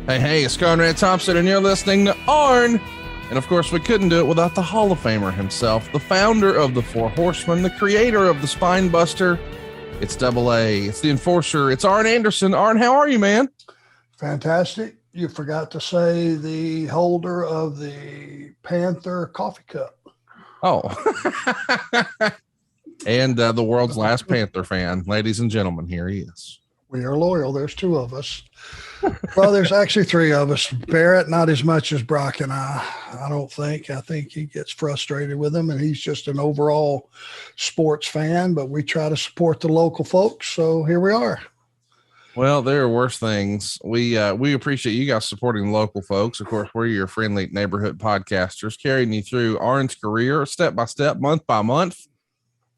Hey, it's Conrad Thompson, and you're listening to Arn. And of course, we couldn't do it without the Hall of Famer himself, the founder of the Four Horsemen, the creator of the Spine Buster. It's AA. It's the Enforcer. It's Arn Anderson. Arn, how are you, man? Fantastic. You forgot to say the holder of the Panther coffee cup. Oh. And the world's last Panther fan. Ladies and gentlemen, here he is. We are loyal. There's two of us. Well, there's actually three of us. Barrett, not as much as Brock and I don't think. I think he gets frustrated with them, and he's just an overall sports fan, but we try to support the local folks, so here we are. Well, there are worse things. We appreciate you guys supporting local folks. Of course, we're your friendly neighborhood podcasters, carrying you through Arn's career step by step, month by month.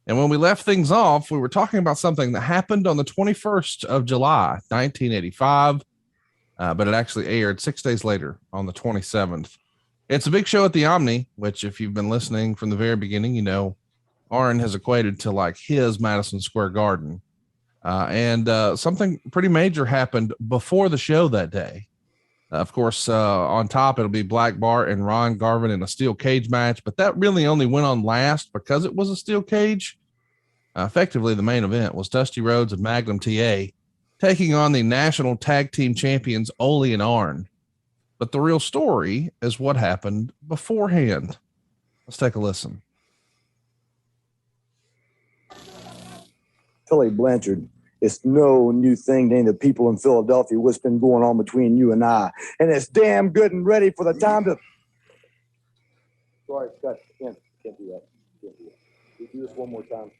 And when we left things off, we were talking about something that happened on the 21st of July, 1985. But it actually aired 6 days later on the 27th. It's a big show at the Omni, which if you've been listening from the very beginning, you know, Arn has equated to like his Madison Square Garden. And something pretty major happened before the show that day. Of course, on top, it'll be Black Bart and Ron Garvin in a steel cage match, but that really only went on last because it was a steel cage. Effectively, the main event was Dusty Rhodes and Magnum T.A. taking on the national tag team champions, Ole and Arn. But the real story is what happened beforehand. Let's take a listen. Tully Blanchard, it's no new thing to any of the people in Philadelphia what's been going on between you and I. And it's damn good and ready for the time to... Sorry, Scott, can't do that. Can't do that. Can you do this one more time?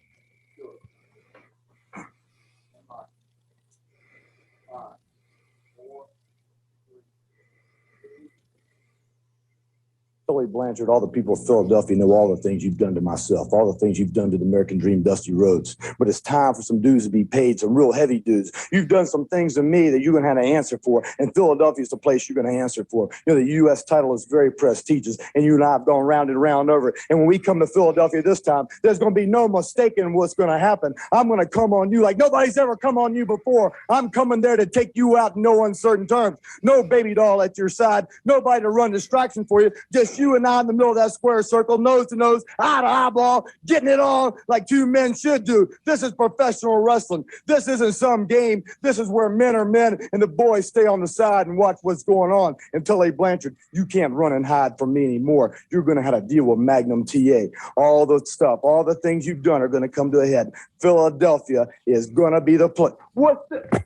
Tully Blanchard, all the people of Philadelphia know all the things you've done to myself, all the things you've done to the American Dream, Dusty Rhodes. But it's time for some dues to be paid, some real heavy dues. You've done some things to me that you're going to have to answer for, and Philadelphia is the place you're going to answer for. You know, the U.S. title is very prestigious, and you and I have gone round and round over it. And when we come to Philadelphia this time, there's going to be no mistaking what's going to happen. I'm going to come on you like nobody's ever come on you before. I'm coming there to take you out in no uncertain terms. No baby doll at your side, nobody to run distraction for you, just you and I in the middle of that square circle, nose to nose, eye to eyeball, getting it on like two men should do. This is professional wrestling. This isn't some game. This is where men are men and the boys stay on the side and watch what's going on. And Tully Blanchard, you can't run and hide from me anymore. You're going to have to deal with Magnum T.A. All the stuff, all the things you've done are going to come to a head. Philadelphia is going to be the place. What the...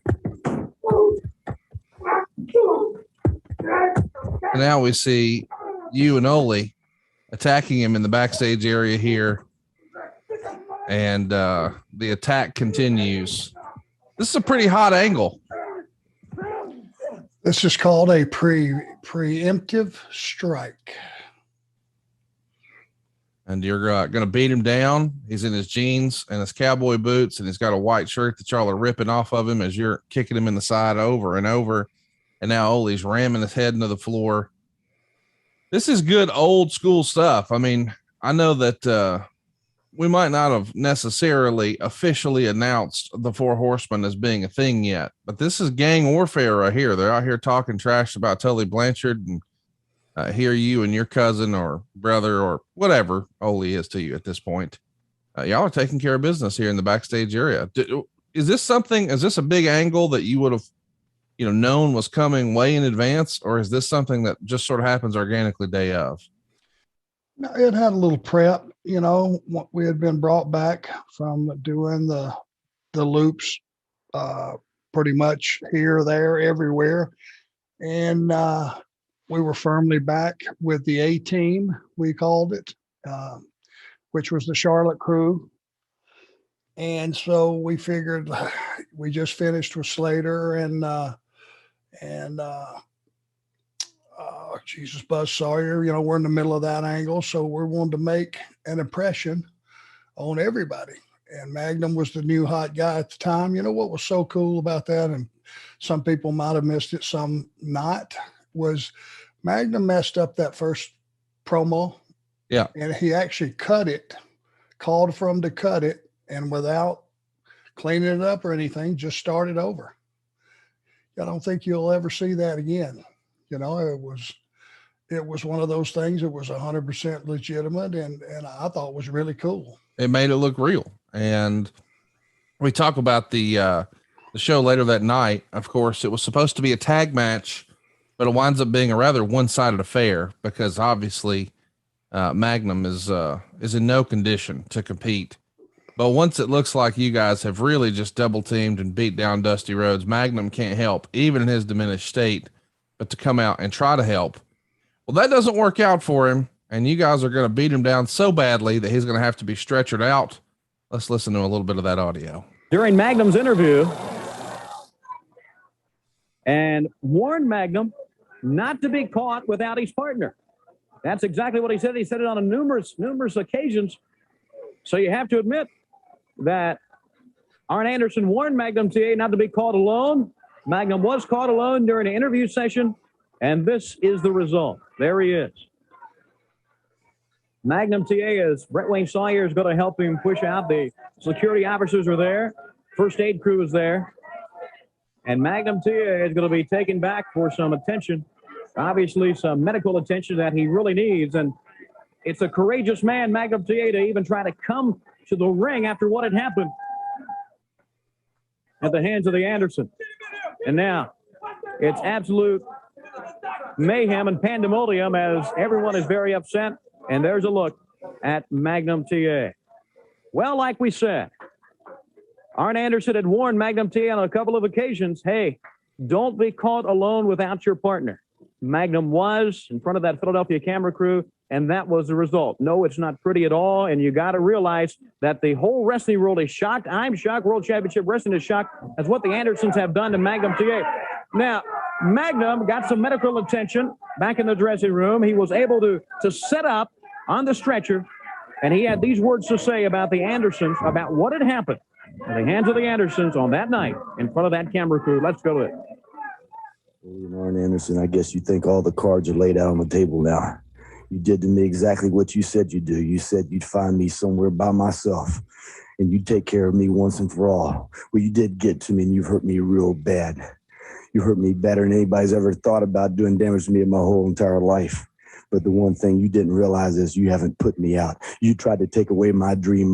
And now we see you and Ole attacking him in the backstage area here. And the attack continues. This is a pretty hot angle. This is called a preemptive strike. And you're going to beat him down. He's in his jeans and his cowboy boots, and he's got a white shirt that y'all are ripping off of him as you're kicking him in the side over and over. And now Ole's ramming his head into the floor. This is good old school stuff. I mean, I know that we might not have necessarily officially announced the Four Horsemen as being a thing yet, but this is gang warfare right here. They're out here talking trash about Tully Blanchard, and here you and your cousin or brother or whatever Ole is to you at this point. Y'all are taking care of business here in the backstage area. Is this a big angle that you would have, known was coming way in advance, or is this something that just sort of happens organically day of? No, it had a little prep, we had been brought back from doing the loops, pretty much here, there, everywhere. And, we were firmly back with the A team, we called it, which was the Charlotte crew. And so we figured we just finished with Slater and Jesus Buzz Sawyer, we're in the middle of that angle. So we wanted to make an impression on everybody. And Magnum was the new hot guy at the time. You know what was so cool about that? And some people might have missed it, some not, was Magnum messed up that first promo. Yeah. And he actually cut it, called for him to cut it. And without cleaning it up or anything, just started over. I don't think you'll ever see that again. It was one of those things that was 100% legitimate, and I thought was really cool. It made it look real. And we talk about the show later that night. Of course, it was supposed to be a tag match, but it winds up being a rather one-sided affair because obviously Magnum is in no condition to compete. But once it looks like you guys have really just double teamed and beat down Dusty Rhodes, Magnum can't help, even in his diminished state, but to come out and try to help. Well, that doesn't work out for him, and you guys are going to beat him down so badly that he's going to have to be stretchered out. Let's listen to a little bit of that audio. During Magnum's interview, and warned Magnum not to be caught without his partner. That's exactly what he said. He said it on numerous occasions. So you have to admit that Arn Anderson warned Magnum T.A. not to be caught alone. Magnum was caught alone during an interview session, and this is the result. There he is. Magnum T.A., as Brett Wayne Sawyer is going to help him push out. The security officers are there. First aid crew is there. And Magnum T.A. is going to be taken back for some attention, obviously some medical attention that he really needs. And it's a courageous man, Magnum T.A., to even try to come to the ring after what had happened at the hands of the Anderson. And now it's absolute mayhem and pandemonium as everyone is very upset. And there's a look at Magnum T.A. Well, like we said, Arn Anderson had warned Magnum T.A. on a couple of occasions, hey, don't be caught alone without your partner. Magnum was in front of that Philadelphia camera crew, and that was the result. No, it's not pretty at all, and you got to realize that the whole wrestling world is shocked. I'm shocked. World Championship Wrestling is shocked. That's what the Andersons have done to Magnum T.A. Now, Magnum got some medical attention back in the dressing room. He was able to set up on the stretcher, and he had these words to say about the Andersons, about what had happened at the hands of the Andersons on that night in front of that camera crew. Let's go to it. Well, Arn Anderson, I guess you think all the cards are laid out on the table now. You did to me exactly what you said you'd do. You said you'd find me somewhere by myself, and you'd take care of me once and for all. Well, you did get to me, and you've hurt me real bad. You hurt me better than anybody's ever thought about doing damage to me in my whole entire life. But the one thing you didn't realize is you haven't put me out. You tried to take away my dream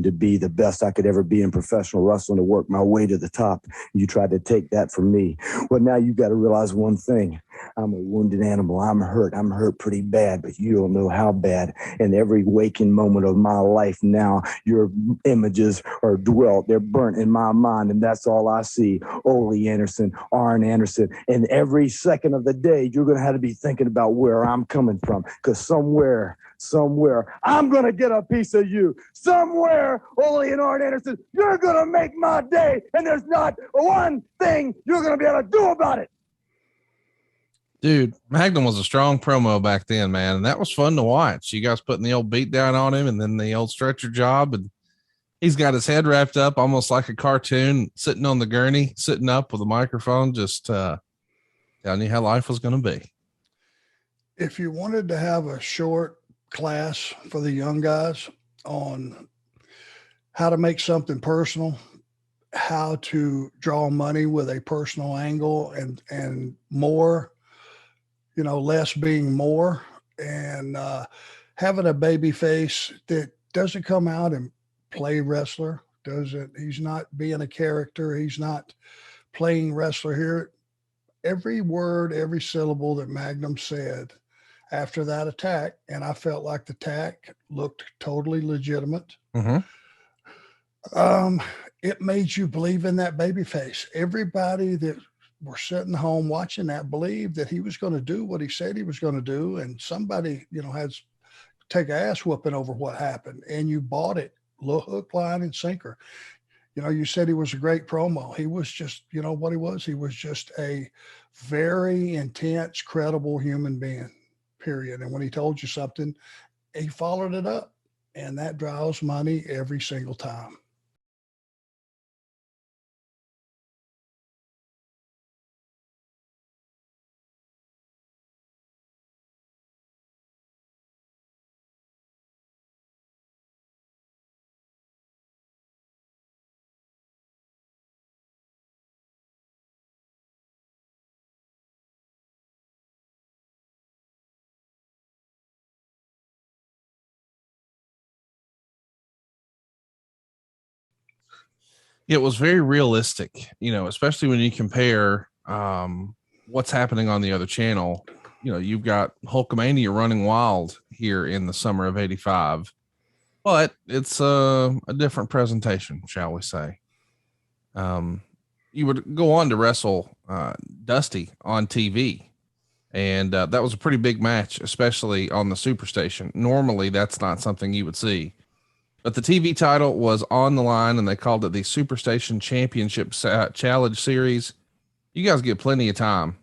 to be the best I could ever be in professional wrestling, to work my way to the top. You tried to take that from me. Well, now you got to realize one thing. I'm a wounded animal. I'm hurt pretty bad, but you don't know how bad. In every waking moment of my life now, your images are dwelt. They're burnt in my mind, and that's all I see. Ole Anderson, Arn Anderson. And every second of the day, you're going to have to be thinking about where I'm coming from, because somewhere, I'm going to get a piece of you. Somewhere, Ole and Arn Anderson, you're going to make my day, and there's not one thing you're going to be able to do about it. Dude, Magnum was a strong promo back then, man. And that was fun to watch. You guys putting the old beat down on him and then the old stretcher job. And he's got his head wrapped up almost like a cartoon, sitting on the gurney, sitting up with a microphone, just telling you how life was going to be. If you wanted to have a short class for the young guys on how to make something personal, how to draw money with a personal angle and more, less being more, and having a baby face that doesn't come out and play wrestler, he's not being a character. He's not playing wrestler here. Every word, every syllable that Magnum said after that attack, and I felt like the attack looked totally legitimate. Mm-hmm. It made you believe in that baby face. Everybody that were sitting home watching that believed that he was going to do what he said he was going to do. And somebody, has take ass whooping over what happened, and you bought it, hook, line, and sinker. You said he was a great promo. He was just, what he was? He was just a very intense, credible human being, period. And when he told you something, he followed it up, and that draws money every single time. It was very realistic, especially when you compare what's happening on the other channel. You've got Hulkamania running wild here in the summer of '85, but it's a different presentation, shall we say. You would go on to wrestle Dusty on TV, and that was a pretty big match, especially on the Superstation. Normally, that's not something you would see. But the TV title was on the line, and they called it the Superstation Championship Challenge Series. You guys get plenty of time,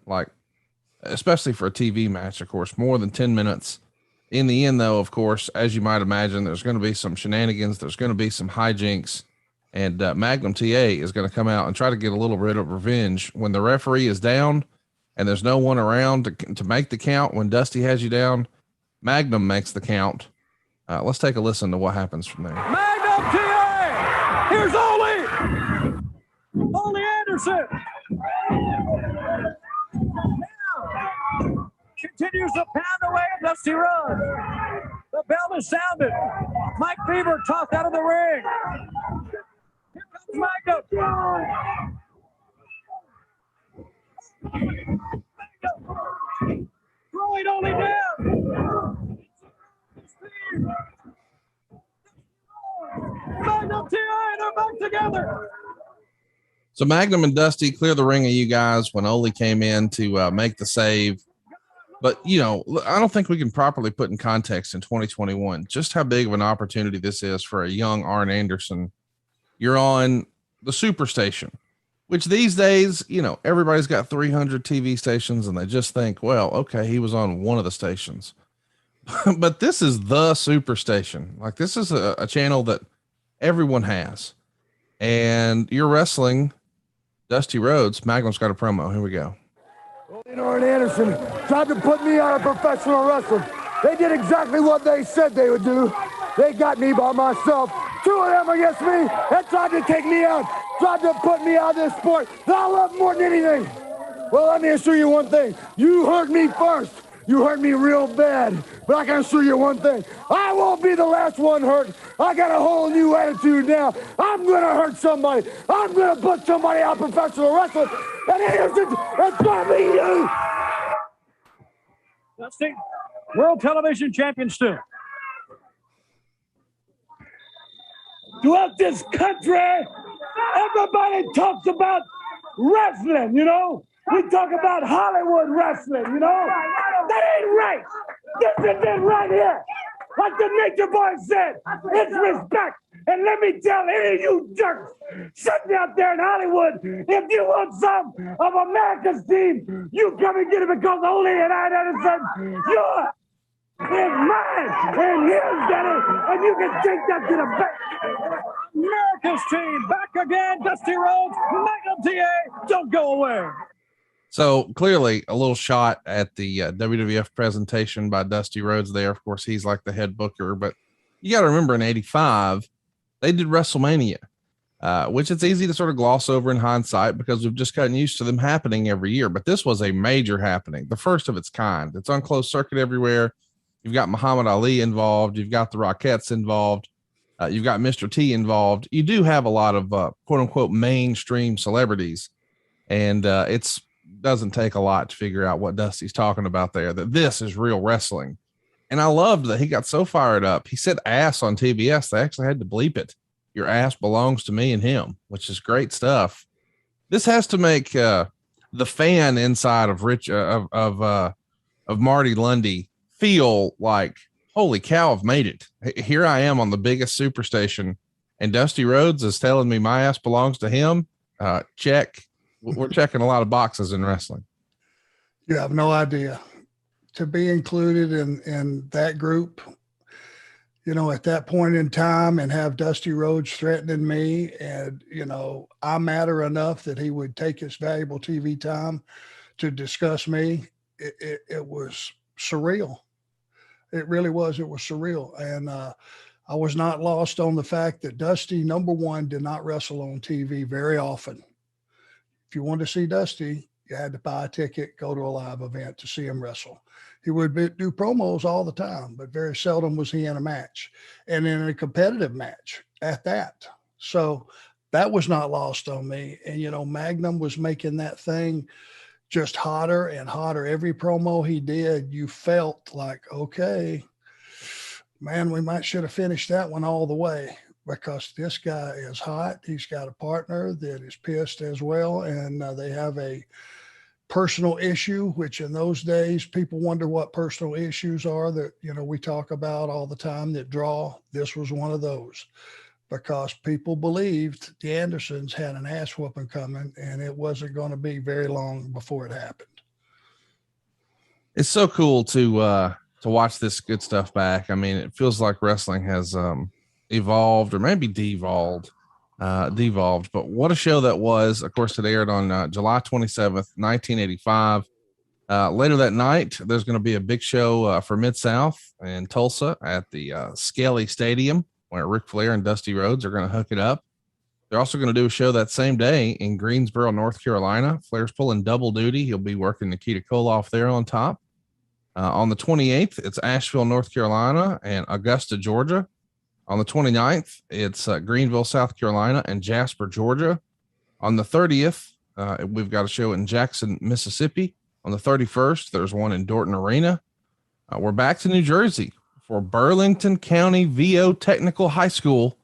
especially for a TV match, of course, more than 10 minutes. In the end, though, of course, as you might imagine, there's going to be some shenanigans. There's going to be some hijinks. And Magnum T.A. is going to come out and try to get a little bit of revenge when the referee is down and there's no one around to make the count. When Dusty has you down, Magnum makes the count. Let's take a listen to what happens from there. Magnum T.A. Here's Ole. Ole Anderson. Now continues to pound away at Dusty Rhodes. The bell is sounded. Mike Beaver tossed out of the ring. Here comes Magnum. Throwing Ole down. Magnum T.A. they're back together. So Magnum and Dusty clear the ring of you guys when Ole came in to make the save. But, I don't think we can properly put in context in 2021 just how big of an opportunity this is for a young Arn Anderson. You're on the Superstation, which these days, everybody's got 300 TV stations and they just think, well, okay, he was on one of the stations. But this is the Superstation. Like, this is a channel that everyone has. And you're wrestling Dusty Rhodes. Magnum's got a promo. Here we go. Arn Anderson tried to put me out of professional wrestling. They did exactly what they said they would do. They got me by myself. Two of them against me. They tried to take me out. Tried to put me out of this sport that I love more than anything. Well, let me assure you one thing. You hurt me first. You hurt me real bad. But I can assure you one thing. I won't be the last one hurt. I got a whole new attitude now. I'm going to hurt somebody. I'm going to put somebody out of professional wrestling. And Anderson, it's going to be you. Dusty, World Television Champion still. Throughout this country, everybody talks about wrestling, We talk about Hollywood wrestling, That ain't right. This is it right here. Like the Nature Boy said, it's respect. And let me tell any of you jerks sitting out there in Hollywood, if you want some of America's team, you come and get it because Ole and Arn Anderson, yours is mine and his, Daddy, and you can take that to the bank. America's team back again. Dusty Rhodes, Magnum T.A. Don't go away. So clearly a little shot at the WWF presentation by Dusty Rhodes there. Of course, he's like the head booker, but you got to remember in '85, they did WrestleMania, which it's easy to sort of gloss over in hindsight because we've just gotten used to them happening every year. But this was a major happening, the first of its kind. It's on closed circuit everywhere. You've got Muhammad Ali involved. You've got the Rockettes involved. You've got Mr. T involved. You do have a lot of quote unquote mainstream celebrities, and it's doesn't take a lot to figure out what Dusty's talking about there, that this is real wrestling. And I loved that he got so fired up. He said ass on TBS. They actually had to bleep it. Your ass belongs to me and him, which is great stuff. This has to make the fan inside of Marty Lundy feel like, holy cow, I've made it. Here I am on the biggest Superstation, and Dusty Rhodes is telling me my ass belongs to him. Check. We're checking a lot of boxes in wrestling. You have no idea. To be included in that group, at that point in time, and have Dusty Rhodes threatening me, and, I matter enough that he would take his valuable TV time to discuss me. It was surreal. It really was. It was surreal. And I was not lost on the fact that Dusty, number one, did not wrestle on TV very often. If you wanted to see Dusty, you had to buy a ticket, go to a live event to see him wrestle. He would do promos all the time, but very seldom was he in a match, and in a competitive match at that. So that was not lost on me. And, you know, Magnum was making that thing just hotter and hotter. Every promo he did, you felt like, okay, man, we might should have finished that one all the way, because this guy is hot. He's got a partner that is pissed as well. And they have a personal issue, which in those days, people wonder what personal issues are that, you know, we talk about all the time that draw. This was one of those, because people believed the Andersons had an ass whooping coming, and it wasn't going to be very long before it happened. It's so cool to watch this good stuff back. I mean, it feels like wrestling has evolved, or maybe devolved, but what a show that was. Of course, it aired on July 27th, 1985. Later that night, there's going to be a big show for Mid-South in Tulsa at the Skelly Stadium, where Ric Flair and Dusty Rhodes are going to hook it up. They're also going to do a show that same day in Greensboro, North Carolina. Flair's pulling double duty. He'll be working Nikita Koloff there on top. On the 28th, it's Asheville, North Carolina and Augusta, Georgia. On the 29th, it's Greenville, South Carolina and Jasper, Georgia. On the 30th, we've got a show in Jackson, Mississippi. On the 31st, there's one in Dorton Arena. We're back to New Jersey for Burlington County VO Technical High School,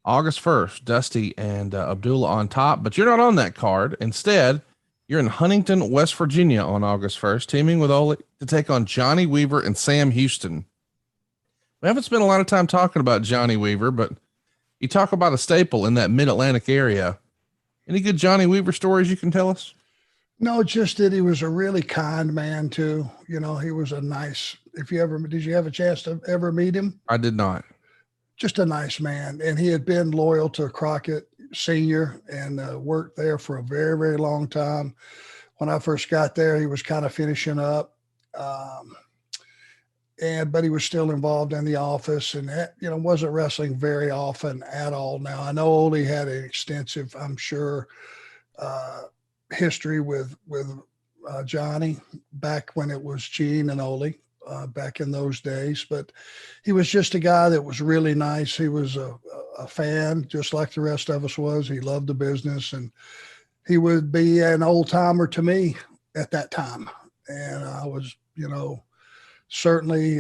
August 1st. Dusty and Abdullah on top, but you're not on that card. Instead, you're in Huntington, West Virginia on August 1st, teaming with Ole to take on Johnny Weaver and Sam Houston. We haven't spent a lot of time talking about Johnny Weaver, but you talk about a staple in that Mid-Atlantic area. Any good Johnny Weaver stories you can tell us? No, just that he was a really kind man too. You know, he was a nice, did you have a chance to ever meet him? I did not. Just a nice man. And he had been loyal to Crockett Senior and worked there for a very, very long time. When I first got there, he was kind of finishing up. But he was still involved in the office and, you know, wasn't wrestling very often at all. Now, I know Ole had an extensive, I'm sure, history with Johnny back when it was Gene and Ole, back in those days. But he was just a guy that was really nice. He was a fan, just like the rest of us was. He loved the business, and he would be an old timer to me at that time. And I was, you know, certainly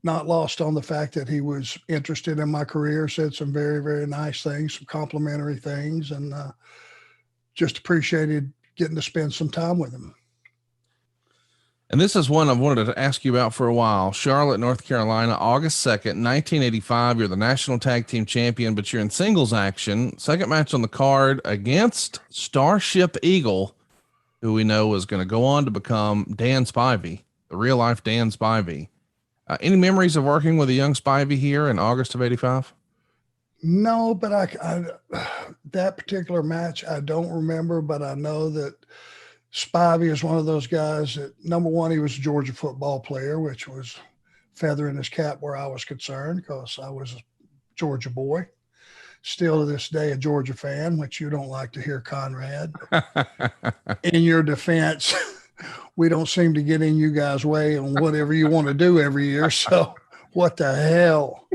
not lost on the fact that he was interested in my career, said some very, very nice things, some complimentary things, and just appreciated getting to spend some time with him. And this is one I've wanted to ask you about for a while. Charlotte, North Carolina, August 2nd, 1985. You're the national tag team champion, but you're in singles action. Second match on the card against Starship Eagle, who we know is going to go on to become Dan Spivey, the real life Dan Spivey. Any memories of working with a young Spivey here in August of 85? No, but I that particular match, I don't remember, but I know that Spivey is one of those guys that, number one, he was a Georgia football player, which was feather in his cap where I was concerned, because I was a Georgia boy. Still to this day, a Georgia fan, which you don't like to hear, Conrad. In your defense, we don't seem to get in you guys' way on whatever you want to do every year. So what the hell?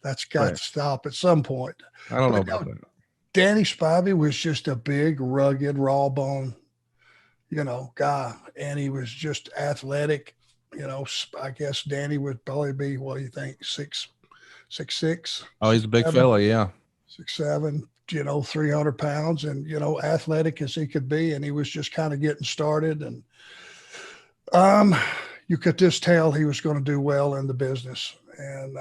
That's got to stop at some point. I don't know about that. Danny Spivey was just a big, rugged, raw bone, you know, guy. And he was just athletic. You know, I guess Danny would probably be, what do you think, 6'6"? Oh, he's a big fella. Yeah. 6'7", you know, 300 pounds, and, you know, athletic as he could be. And he was just kind of getting started. And you could just tell he was going to do well in the business. And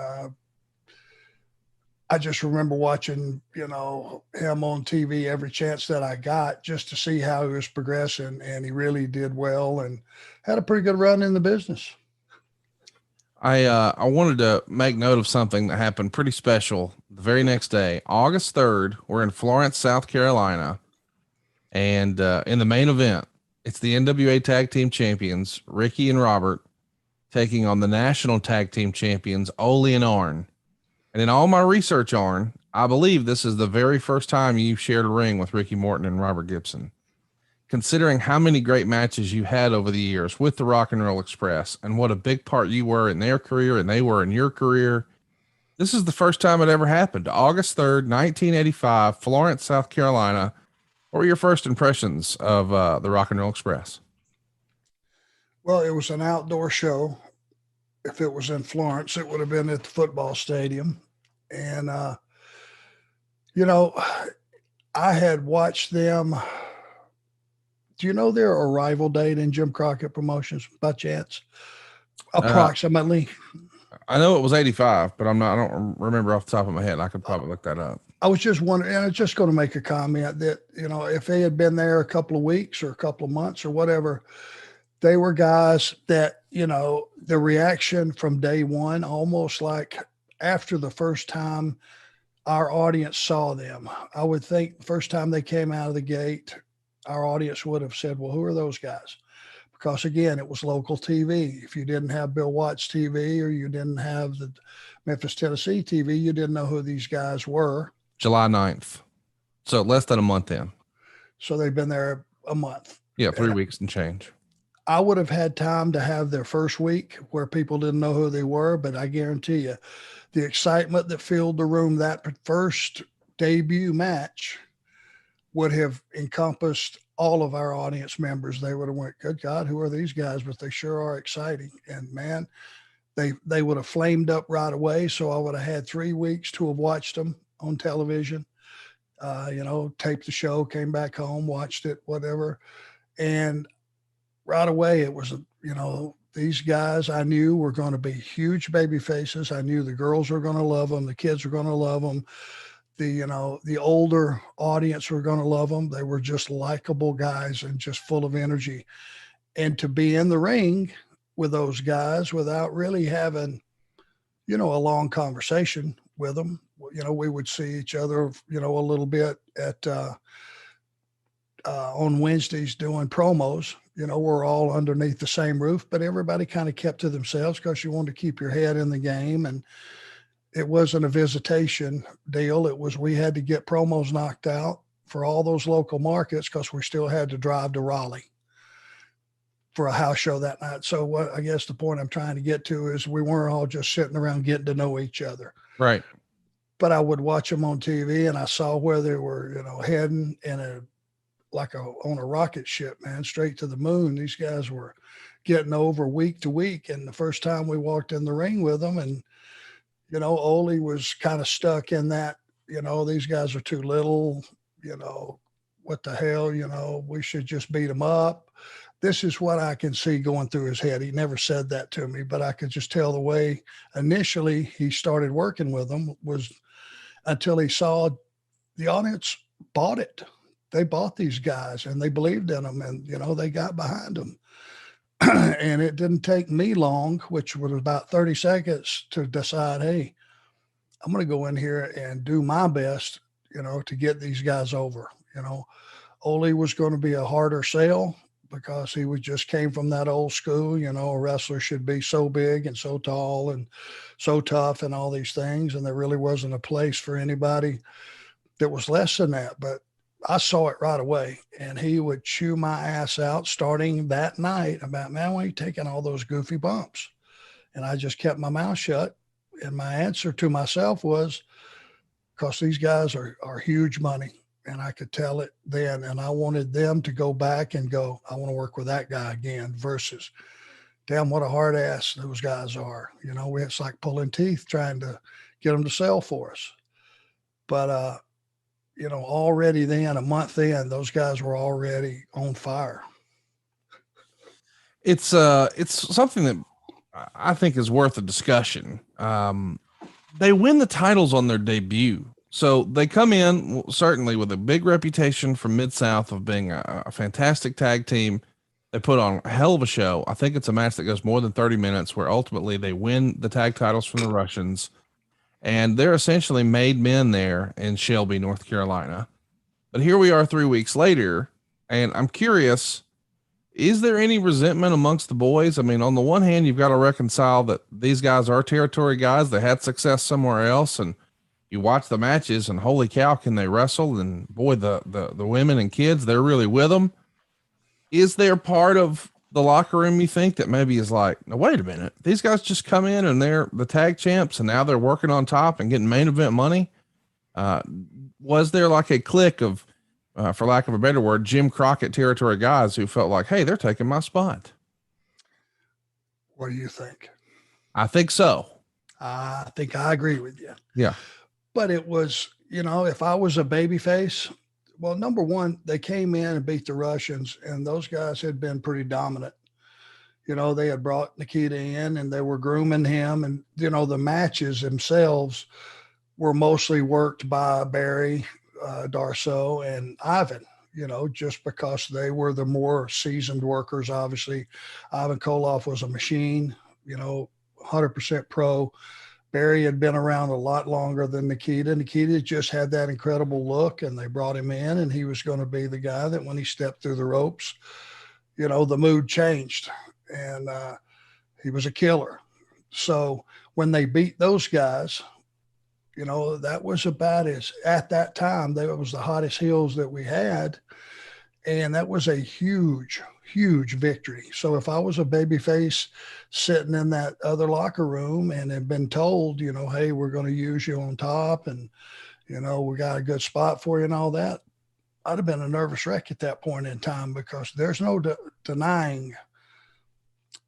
I just remember watching, you know, him on TV every chance that I got, just to see how he was progressing. And he really did well and had a pretty good run in the business. I wanted to make note of something that happened pretty special the very next day, August 3rd. We're in Florence, South Carolina. And in the main event, it's the NWA Tag Team Champions, Ricky and Robert, taking on the National Tag Team Champions, Ole and Arn. And in all my research, Arn, I believe this is the very first time you've shared a ring with Ricky Morton and Robert Gibson. Considering how many great matches you had over the years with the Rock and Roll Express, and what a big part you were in their career and they were in your career, This is the first time it ever happened. August 3rd, 1985, Florence, South Carolina. What were your first impressions of the Rock and Roll Express? Well, it was an outdoor show. If it was in Florence, it would have been at the football stadium. And, you know, I had watched them. Do you know their arrival date in Jim Crockett Promotions by chance? Approximately. I know it was 85, but I don't remember off the top of my head. I could probably look that up. I was just wondering, and I was just going to make a comment that, you know, if they had been there a couple of weeks or a couple of months or whatever, they were guys that, you know, the reaction from day one, almost like after the first time our audience saw them, I would think the first time they came out of the gate, our audience would have said, well, who are those guys? Because again, it was local TV. If you didn't have Bill Watts TV or you didn't have the Memphis, Tennessee TV, you didn't know who these guys were. July 9th. So less than a month in. So they've been there a month. Yeah, 3 weeks and change. I would have had time to have their first week where people didn't know who they were, but I guarantee you the excitement that filled the room that first debut match would have encompassed all of our audience members. They would have went, good God, who are these guys? But they sure are exciting. And man, they would have flamed up right away. So I would have had 3 weeks to have watched them on television, you know, taped the show, came back home, watched it, whatever. And right away, it was, you know, these guys I knew were going to be huge baby faces. I knew the girls were going to love them. The kids were going to love them. The older audience were going to love them. They were just likable guys and just full of energy. And to be in the ring with those guys without really having, you know, a long conversation with them, you know, we would see each other, you know, a little bit at, on Wednesdays doing promos. You know, we're all underneath the same roof, but everybody kind of kept to themselves because you wanted to keep your head in the game. And it wasn't a visitation deal. It was, we had to get promos knocked out for all those local markets because we still had to drive to Raleigh for a house show that night. So what I guess the point I'm trying to get to is we weren't all just sitting around getting to know each other. Right. But I would watch them on TV and I saw where they were, you know, heading in on a rocket ship, man, straight to the moon. These guys were getting over week to week. And the first time we walked in the ring with them, and, you know, Ole was kind of stuck in that, you know, these guys are too little, you know, what the hell, you know, we should just beat them up. This is what I can see going through his head. He never said that to me, but I could just tell the way initially he started working with them was until he saw the audience bought it. They bought these guys and they believed in them, and, you know, they got behind them. And it didn't take me long, which was about 30 seconds, to decide, hey, I'm going to go in here and do my best, you know, to get these guys over. You know, Ole was going to be a harder sell because he just came from that old school, you know, a wrestler should be so big and so tall and so tough and all these things. And there really wasn't a place for anybody that was less than that. But I saw it right away, and he would chew my ass out starting that night about, man, why are you taking all those goofy bumps? And I just kept my mouth shut. And my answer to myself was, because these guys are huge money. And I could tell it then. And I wanted them to go back and go, I want to work with that guy again, versus, damn, what a hard ass those guys are. You know, it's like pulling teeth trying to get them to sell for us. But, you know, already then, a month in, those guys were already on fire. It's something that I think is worth a discussion. They win the titles on their debut. So they come in certainly with a big reputation from Mid-South of being a fantastic tag team. They put on a hell of a show. I think it's a match that goes more than 30 minutes where ultimately they win the tag titles from the Russians. And they're essentially made men there in Shelby, North Carolina. But here we are 3 weeks later, and I'm curious, is there any resentment amongst the boys? I mean, on the one hand, you've got to reconcile that these guys are territory guys. They had success somewhere else, and you watch the matches, and holy cow, can they wrestle? And boy, the women and kids, they're really with them. Is there part of the locker room you think that maybe is like, no, wait a minute, these guys just come in and they're the tag champs and now they're working on top and getting main event money? Was there like a clique of, for lack of a better word, Jim Crockett territory guys who felt like, hey, they're taking my spot? What do you think? I think so. I think I agree with you. Yeah. But it was, if I was a babyface, well, number one, they came in and beat the Russians, and those guys had been pretty dominant. They had brought Nikita in and they were grooming him, and, the matches themselves were mostly worked by Barry, Darsow, and Ivan, just because they were the more seasoned workers. Obviously, Ivan Koloff was a machine, 100% pro. Barry had been around a lot longer than Nikita. Nikita just had that incredible look, and they brought him in, and he was going to be the guy that when he stepped through the ropes, the mood changed, and he was a killer. So when they beat those guys, that was about at that time, that was the hottest heels that we had. And that was a huge, huge victory. So if I was a babyface sitting in that other locker room and had been told, hey, we're going to use you on top and, we got a good spot for you and all that, I'd have been a nervous wreck at that point in time, because there's no denying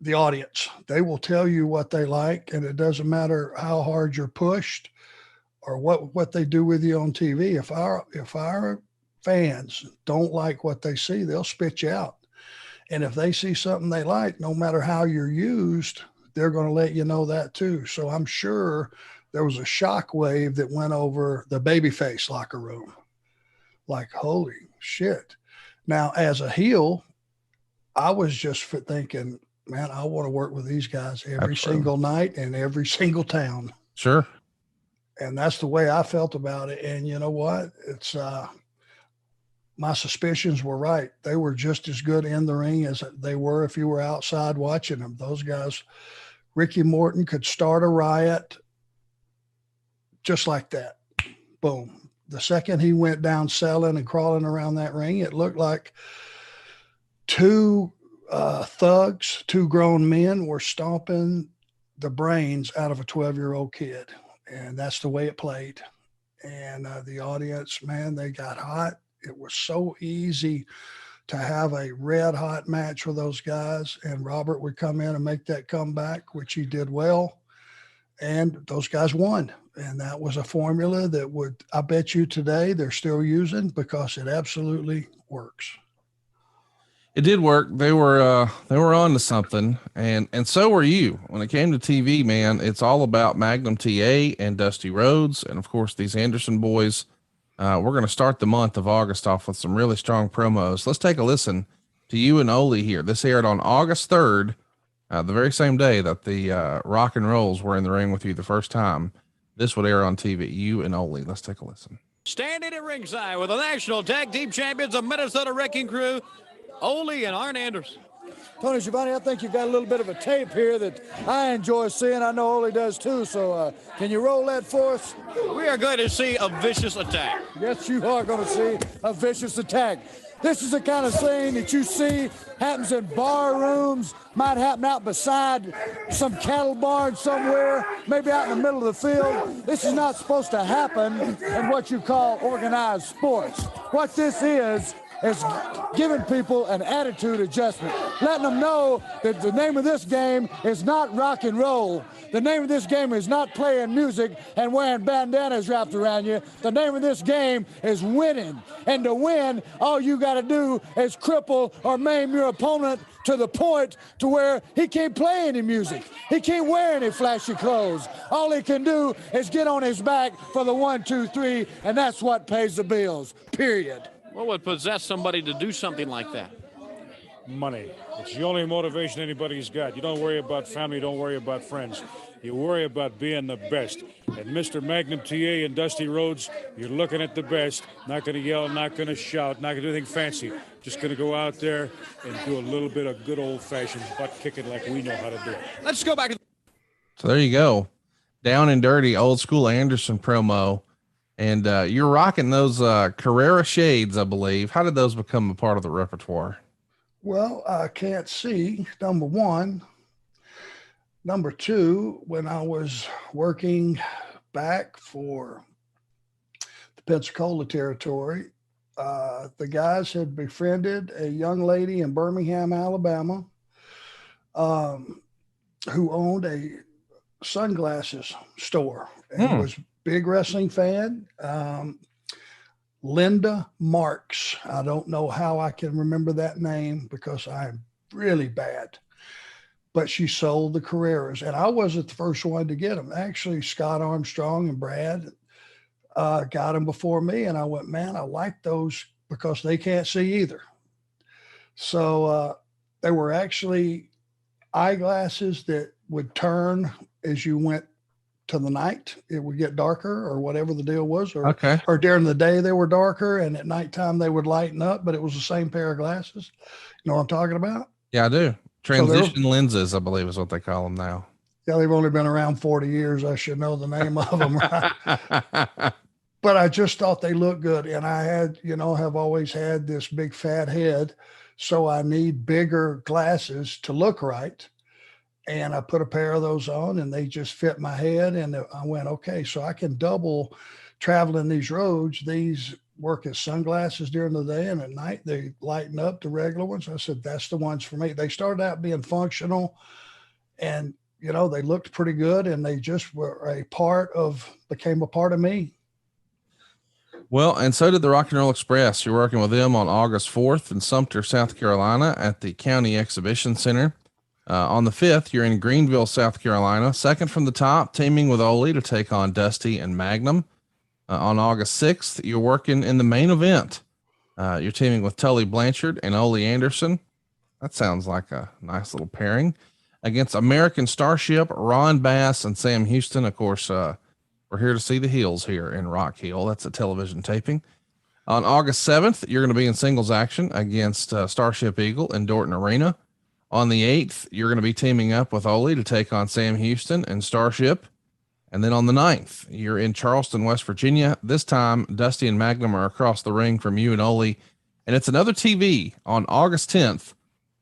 the audience. They will tell you what they like, and it doesn't matter how hard you're pushed or what they do with you on TV. If our fans don't like what they see, they'll spit you out. And if they see something they like, no matter how you're used, they're going to let you know that too. So I'm sure there was a shock wave that went over the babyface locker room. Like, holy shit. Now, as a heel, I was just thinking, man, I want to work with these guys every single night in every single town. Sure. And that's the way I felt about it. And you know what? It's, my suspicions were right. They were just as good in the ring as they were if you were outside watching them. Those guys, Ricky Morton could start a riot just like that. Boom. The second he went down selling and crawling around that ring, it looked like two thugs, two grown men were stomping the brains out of a 12-year-old kid. And that's the way it played. And the audience, man, they got hot. It was so easy to have a red hot match with those guys, and Robert would come in and make that comeback, which he did well. And those guys won. And that was a formula that I bet you today they're still using, because it absolutely works. It did work. They were on to something, and so were you. When it came to TV, man, it's all about Magnum T.A. and Dusty Rhodes, and of course these Anderson boys. We're going to start the month of August off with some really strong promos. Let's take a listen to you and Ole here. This aired on August 3rd, the very same day that the Rock and Rolls were in the ring with you the first time. This would air on TV. You and Ole. Let's take a listen. Standing at ringside with the National Tag Team Champions of Minnesota Wrecking Crew, Ole and Arn Anderson. Tony Schiavone, I think you've got a little bit of a tape here that I enjoy seeing. I know Ole does too, so can you roll that for us? We are going to see a vicious attack. Yes, you are going to see a vicious attack. This is the kind of thing that you see happens in bar rooms, might happen out beside some cattle barn somewhere, maybe out in the middle of the field. This is not supposed to happen in what you call organized sports. What this is giving people an attitude adjustment, letting them know that the name of this game is not rock and roll. The name of this game is not playing music and wearing bandanas wrapped around you. The name of this game is winning. And to win, all you got to do is cripple or maim your opponent to the point to where he can't play any music. He can't wear any flashy clothes. All he can do is get on his back for the 1, 2, 3, and that's what pays the bills, period. What would possess somebody to do something like that? Money. It's the only motivation anybody's got. You don't worry about family, you don't worry about friends. You worry about being the best. And Mr. Magnum T.A. and Dusty Rhodes, you're looking at the best. Not going to yell, not going to shout, not going to do anything fancy. Just going to go out there and do a little bit of good old-fashioned butt kicking like we know how to do it. Let's go back. So there you go. Down and dirty, old school Anderson promo. And you're rocking those Carrera shades, I believe. How did those become a part of the repertoire? Well, I can't see, number one. Number two, when I was working back for the Pensacola territory, the guys had befriended a young lady in Birmingham, Alabama, who owned a sunglasses store and was a big wrestling fan. Linda Marks. I don't know how I can remember that name because I'm really bad. But she sold the Carreras, and I wasn't the first one to get them. Actually, Scott Armstrong and Brad got them before me, and I went, man, I like those because they can't see either. So they were actually eyeglasses that would turn as you went to the night. It would get darker or whatever the deal was, or during the day they were darker, and at nighttime they would lighten up, but it was the same pair of glasses. You know what I'm talking about? Yeah, I do. Transition lenses, I believe is what they call them now. Yeah, they've only been around 40 years. I should know the name of them, right? But I just thought they looked good. And I had, have always had this big fat head. So I need bigger glasses to look right. And I put a pair of those on and they just fit my head. And I went, okay, so I can double traveling these roads. These work as sunglasses during the day, and at night they lighten up the regular ones. I said, that's the ones for me. They started out being functional and, they looked pretty good, and they just were became a part of me. Well, and so did the Rock and Roll Express. You're working with them on August 4th in Sumter, South Carolina at the County Exhibition Center. On the 5th, you're in Greenville, South Carolina, second from the top, teaming with Ole to take on Dusty and Magnum. On August 6th, you're working in the main event. You're teaming with Tully Blanchard and Ole Anderson. That sounds like a nice little pairing against American Starship, Ron Bass, and Sam Houston. Of course, we're here to see the Heels here in Rock Hill. That's a television taping. On August 7th, you're going to be in singles action against Starship Eagle in Dorton Arena. On the 8th, you're going to be teaming up with Ole to take on Sam Houston and Starship. And then on the 9th, you're in Charleston, West Virginia. This time, Dusty and Magnum are across the ring from you and Ole. And it's another TV on August 10th.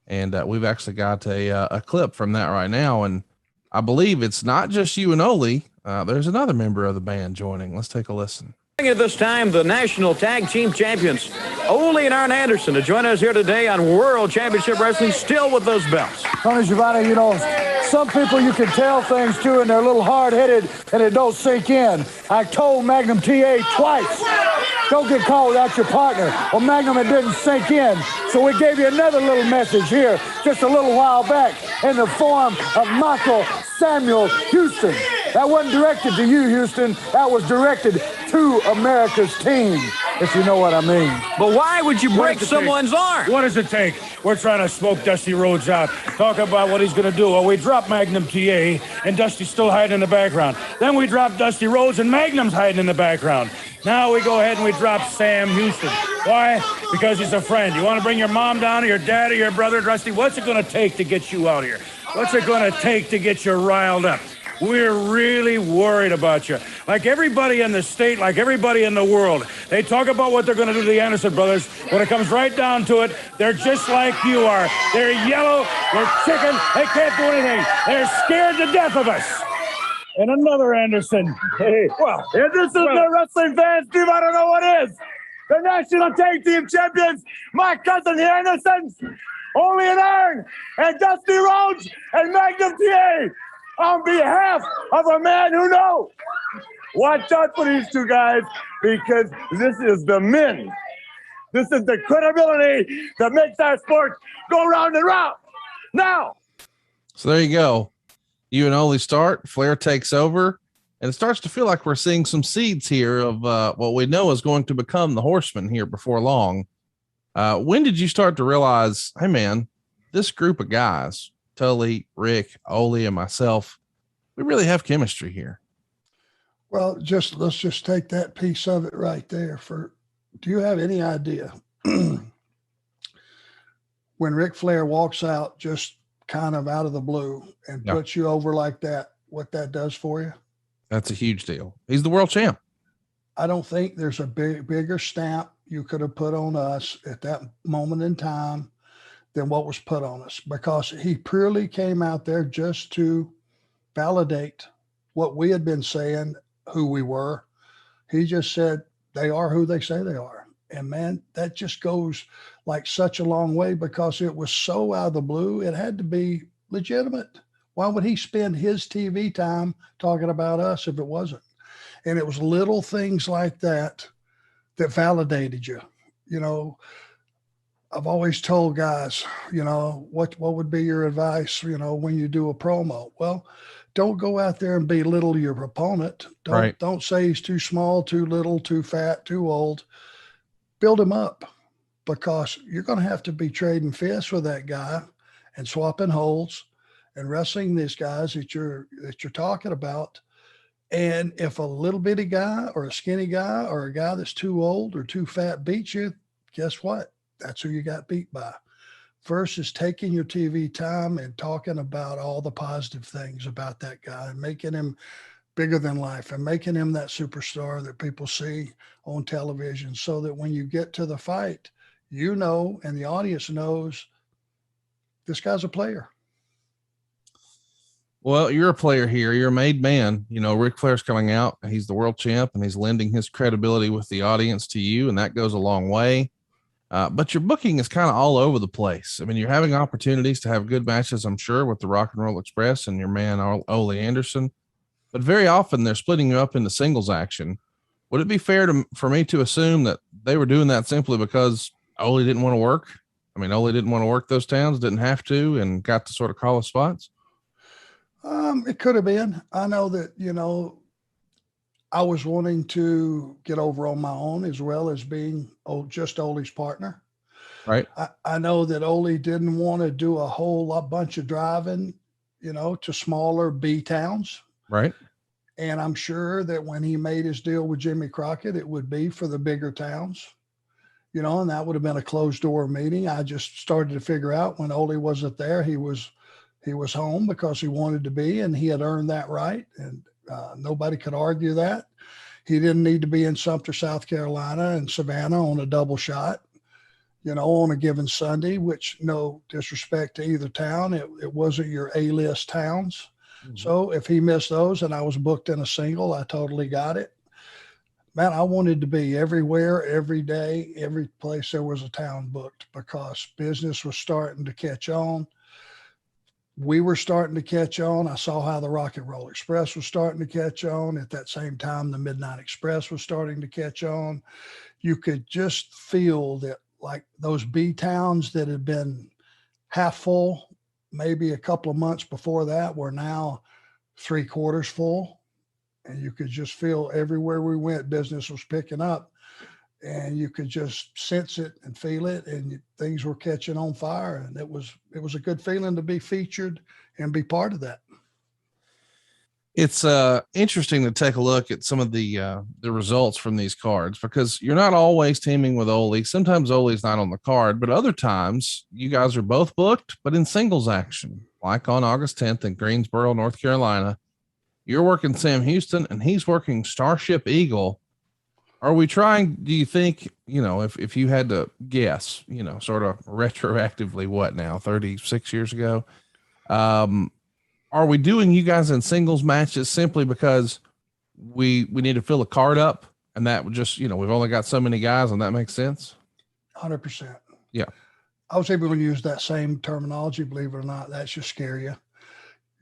And we've actually got a clip from that right now. And I believe it's not just you and Ole. There's another member of the band joining. Let's take a listen. At this time, the National Tag Team Champions, Ole and Arn Anderson, to join us here today on World Championship Wrestling, still with those belts. Tony Giovanni, some people you can tell things to, and they're a little hard-headed, and it don't sink in. I told Magnum T.A. twice, don't get caught without your partner. Well, Magnum, it didn't sink in, so we gave you another little message here just a little while back in the form of Michael Samuel Houston. That wasn't directed to you, Houston. That was directed to America's team, if you know what I mean. But why would you break someone's arm? What does it take? We're trying to smoke Dusty Rhodes out. Talk about what he's going to do. Well, we drop Magnum T.A. and Dusty's still hiding in the background. Then we drop Dusty Rhodes and Magnum's hiding in the background. Now we go ahead and we drop Sam Houston. Why? Because he's a friend. You want to bring your mom down or your dad or your brother, Dusty? What's it going to take to get you out here? What's it going to take to get you riled up? We're really worried about you. Like everybody in the state, like everybody in the world, they talk about what they're going to do to the Anderson brothers. When it comes right down to it, they're just like you are. They're yellow, they're chicken, they can't do anything. They're scared to death of us. And another Anderson. Hey, well, if this is the wrestling fans, Steve, I don't know what is. The National Tag Team Champions, my cousin, the Andersons, Ole and Arn, and Dusty Rhodes, and Magnum T.A. On behalf of a man who knows. Watch out for these two guys, because this is the men. This is the credibility that makes our sport go round and round. Now. So there you go. You and Ole start, Flair takes over, and it starts to feel like we're seeing some seeds here of what we know is going to become the Horsemen here before long. When did you start to realize, hey man, this group of guys, Tully, Rick, Ole, and myself, we really have chemistry here? Well, let's just take that piece of it right there. Do you have any idea when Ric Flair walks out just kind of out of the blue and puts you over like that, what that does for you? That's a huge deal. He's the world champ. I don't think there's a bigger stamp you could have put on us at that moment in time than what was put on us, because he purely came out there just to validate what we had been saying, who we were. He just said, they are who they say they are. And man, that just goes like such a long way, because it was so out of the blue. It had to be legitimate. Why would he spend his TV time talking about us if it wasn't? And it was little things like that that validated you. You know, I've always told guys, you know, what would be your advice, you know, when you do a promo? Well, don't go out there and belittle your opponent. Don't say he's too small, too little, too fat, too old. Build him up, because you're going to have to be trading fists with that guy and swapping holds and wrestling these guys that you're talking about. And if a little bitty guy or a skinny guy or a guy that's too old or too fat beats you, guess what? That's who you got beat by. Versus taking your TV time and talking about all the positive things about that guy and making him bigger than life and making him that superstar that people see on television, so that when you get to the fight, you know, and the audience knows, this guy's a player. Well, you're a player here. You're a made man. You know, Ric Flair's coming out. He's the world champ, and he's lending his credibility with the audience to you, and that goes a long way. But your booking is kind of all over the place. I mean, you're having opportunities to have good matches, I'm sure, with the Rock and Roll Express and your man, Ole Anderson. But very often they're splitting you up into singles action. Would it be fair for me to assume that they were doing that simply because Ole didn't want to work? I mean, Ole didn't want to work those towns, didn't have to, and got to sort of call his spots? It could have been. I know that, you know, I was wanting to get over on my own, as well as being just Ole's partner. Right. I know that Ole didn't want to do a whole bunch of driving, you know, to smaller B towns. Right. And I'm sure that when he made his deal with Jimmy Crockett, it would be for the bigger towns, you know, and that would have been a closed door meeting. I just started to figure out when Ole wasn't there, he was home because he wanted to be, and he had earned that right. And nobody could argue that. He didn't need to be in Sumter, South Carolina and Savannah on a double shot, you know, on a given Sunday, which, no disrespect to either town, it wasn't your A-list towns. Mm-hmm. So if he missed those and I was booked in a single, I totally got it. Man, I wanted to be everywhere, every day, every place there was a town booked, because business was starting to catch on. We were starting to catch on. I saw how the Rock and Roll Express was starting to catch on. At that same time, the Midnight Express was starting to catch on. You could just feel that, like, those B towns that had been half full, maybe a couple of months before that, were now 3/4 full. And you could just feel everywhere we went, business was picking up. And you could just sense it and feel it, and things were catching on fire. And it was a good feeling to be featured and be part of that. It's interesting to take a look at some of the results from these cards, because you're not always teaming with Ole. Sometimes Ole's not on the card, but other times you guys are both booked, but in singles action, like on August 10th in Greensboro, North Carolina. You're working Sam Houston and he's working Starship Eagle. Are we trying, do you think, you know, if you had to guess, you know, sort of retroactively, what now, 36 years ago, are we doing you guys in singles matches simply because we need to fill a card up, and that would just, you know, we've only got so many guys, and that makes sense? 100%. Yeah. I was able to use that same terminology, believe it or not. That's just scare you.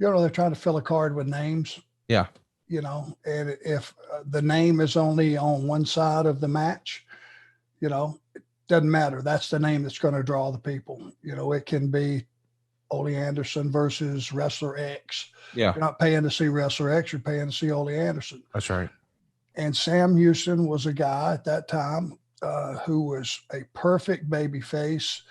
You know, they're trying to fill a card with names. Yeah. You know, and if the name is only on one side of the match, you know, it doesn't matter. That's the name that's going to draw the people. You know, it can be Ole Anderson versus Wrestler X. Yeah. You're not paying to see Wrestler X, you're paying to see Ole Anderson. That's right. And Sam Houston was a guy at that time who was a perfect baby face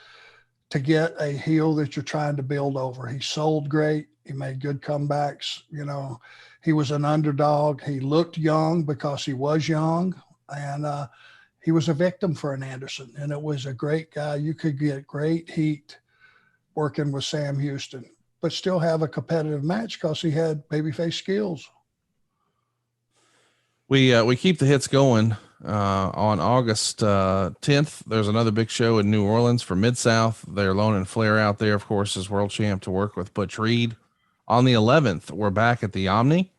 to get a heel that you're trying to build over. He sold great. He made good comebacks. You know, he was an underdog. He looked young because he was young, and he was a victim for an Anderson, and it was a great guy. You could get great heat working with Sam Houston, but still have a competitive match because he had babyface skills. We keep the hits going. On August 10th, there's another big show in New Orleans for Mid-South. They're Lone and Flair out there, of course, as world champ to work with Butch Reed. On the 11th, we're back at the Omni.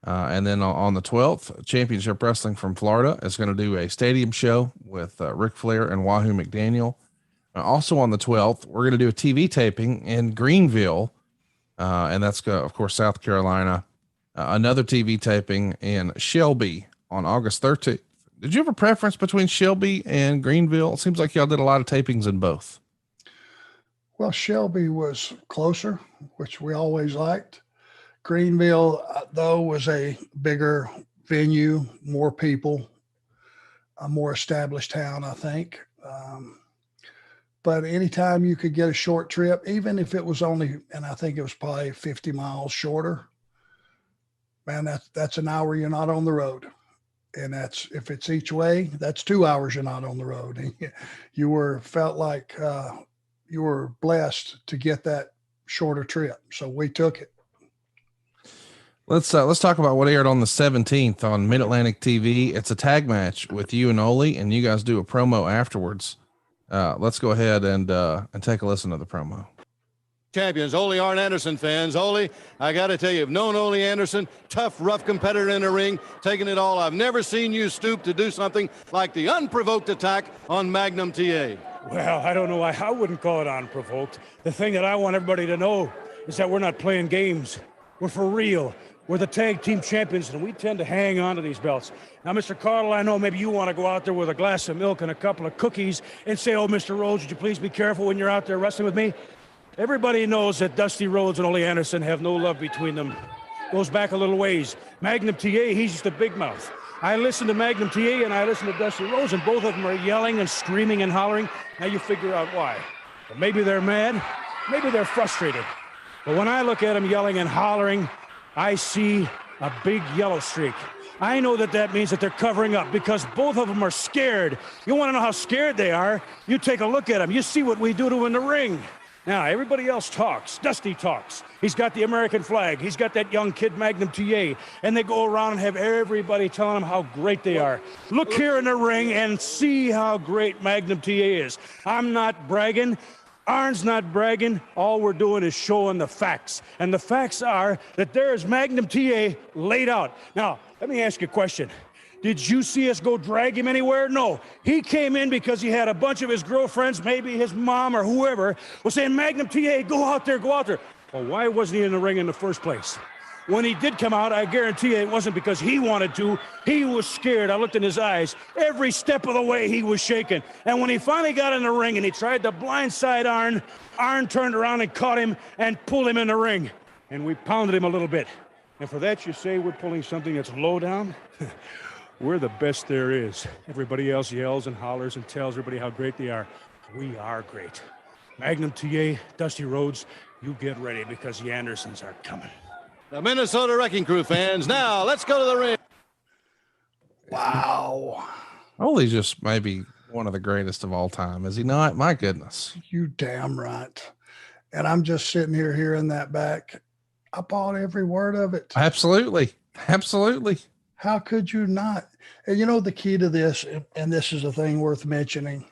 And then on the 12th, Championship Wrestling from Florida is going to do a stadium show with Ric Flair and Wahoo McDaniel. Also on the 12th, we're going to do a TV taping in Greenville. And that's, of course, South Carolina. Another TV taping in Shelby on August 13th. Did you have a preference between Shelby and Greenville? It seems like y'all did a lot of tapings in both. Well, Shelby was closer, which we always liked. Greenville, though, was a bigger venue, more people, a more established town, I think. But anytime you could get a short trip, even if it was only, and I think it was probably 50 miles shorter, man, that's an hour you're not on the road. And that's, if it's each way, that's 2 hours you're not on the road. You felt like you were blessed to get that shorter trip. So we took it. Let's talk about what aired on the 17th on Mid-Atlantic TV. It's a tag match with you and Ole, and you guys do a promo afterwards. Let's go ahead and take a listen to the promo. Champions, Ole Arn Anderson fans. Ole, I got to tell you, I've known Ole Anderson, tough, rough competitor in the ring, taking it all. I've never seen you stoop to do something like the unprovoked attack on Magnum T.A. Well, I don't know why I wouldn't call it unprovoked. The thing that I want everybody to know is that we're not playing games. We're for real. We're the tag team champions, and we tend to hang on to these belts. Now, Mr. Caudle, I know maybe you want to go out there with a glass of milk and a couple of cookies and say, oh, Mr. Rhodes, would you please be careful when you're out there wrestling with me? Everybody knows that Dusty Rhodes and Ole Anderson have no love between them. Goes back a little ways. Magnum T.A., he's just a big mouth. I listen to Magnum T.A. and I listen to Dusty Rhodes, and both of them are yelling and screaming and hollering. Now you figure out why. But maybe they're mad, maybe they're frustrated. But when I look at them yelling and hollering, I see a big yellow streak. I know that means that they're covering up because both of them are scared. You want to know how scared they are? You take a look at them. You see what we do to them in the ring. Now, everybody else talks. Dusty talks. He's got the American flag. He's got that young kid, Magnum T.A., and they go around and have everybody telling them how great they are. Look here in the ring and see how great Magnum T.A. is. I'm not bragging. Arn's not bragging. All we're doing is showing the facts. And the facts are that there's Magnum T.A. laid out. Now, let me ask you a question. Did you see us go drag him anywhere? No. He came in because he had a bunch of his girlfriends, maybe his mom or whoever, was saying, Magnum T.A., go out there, go out there. Well, why wasn't he in the ring in the first place? When he did come out, I guarantee you it wasn't because he wanted to. He was scared. I looked in his eyes. Every step of the way he was shaking. And when he finally got in the ring and he tried to blindside Arn, Arn turned around and caught him and pulled him in the ring. And we pounded him a little bit. And for that you say we're pulling something that's low down? We're the best there is. Everybody else yells and hollers and tells everybody how great they are. We are great. Magnum T.A., Dusty Rhodes, you get ready because the Andersons are coming. The Minnesota Wrecking Crew fans, now let's go to the ring. Wow. Ole's just maybe one of the greatest of all time, is he not? My goodness. You damn right. And I'm just sitting here hearing that back. I bought every word of it. Absolutely. Absolutely. How could you not? And you know, the key to this, and this is a thing worth mentioning,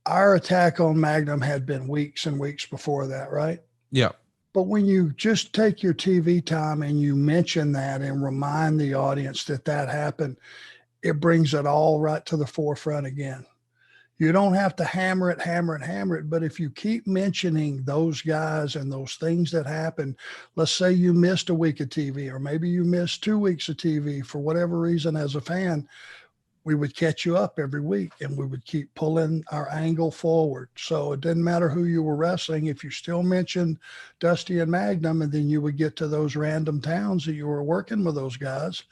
our attack on Magnum had been weeks and weeks before that, right? Yeah. But when you just take your TV time and you mention that and remind the audience that happened, it brings it all right to the forefront again. You don't have to hammer it. But if you keep mentioning those guys and those things that happen, let's say you missed a week of TV, or maybe you missed 2 weeks of TV for whatever reason as a fan, we would catch you up every week and we would keep pulling our angle forward. So it didn't matter who you were wrestling. If you still mentioned Dusty and Magnum, and then you would get to those random towns that you were working with those guys,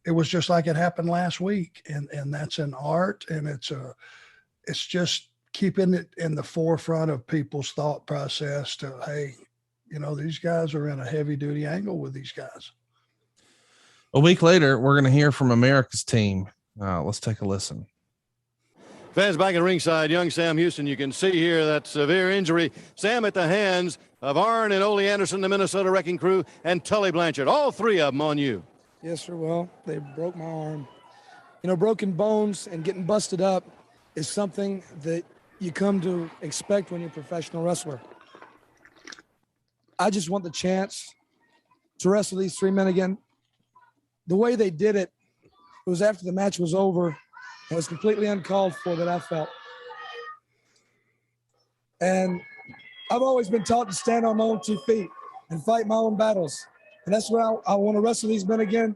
it was just like it happened last week. And that's an art, and it's just keeping it in the forefront of people's thought process to, hey, you know, these guys are in a heavy duty angle with these guys. A week later, we're going to hear from America's team. Let's take a listen. Fans back at ringside, young Sam Houston, you can see here that severe injury. Sam at the hands of Arn and Ole Anderson, the Minnesota Wrecking Crew, and Tully Blanchard. All three of them on you. Yes, sir. Well, they broke my arm. You know, broken bones and getting busted up is something that you come to expect when you're a professional wrestler. I just want the chance to wrestle these three men again. The way they did it, it was after the match was over. It was completely uncalled for that I felt. And I've always been taught to stand on my own 2 feet and fight my own battles. And that's why I want to wrestle these men again.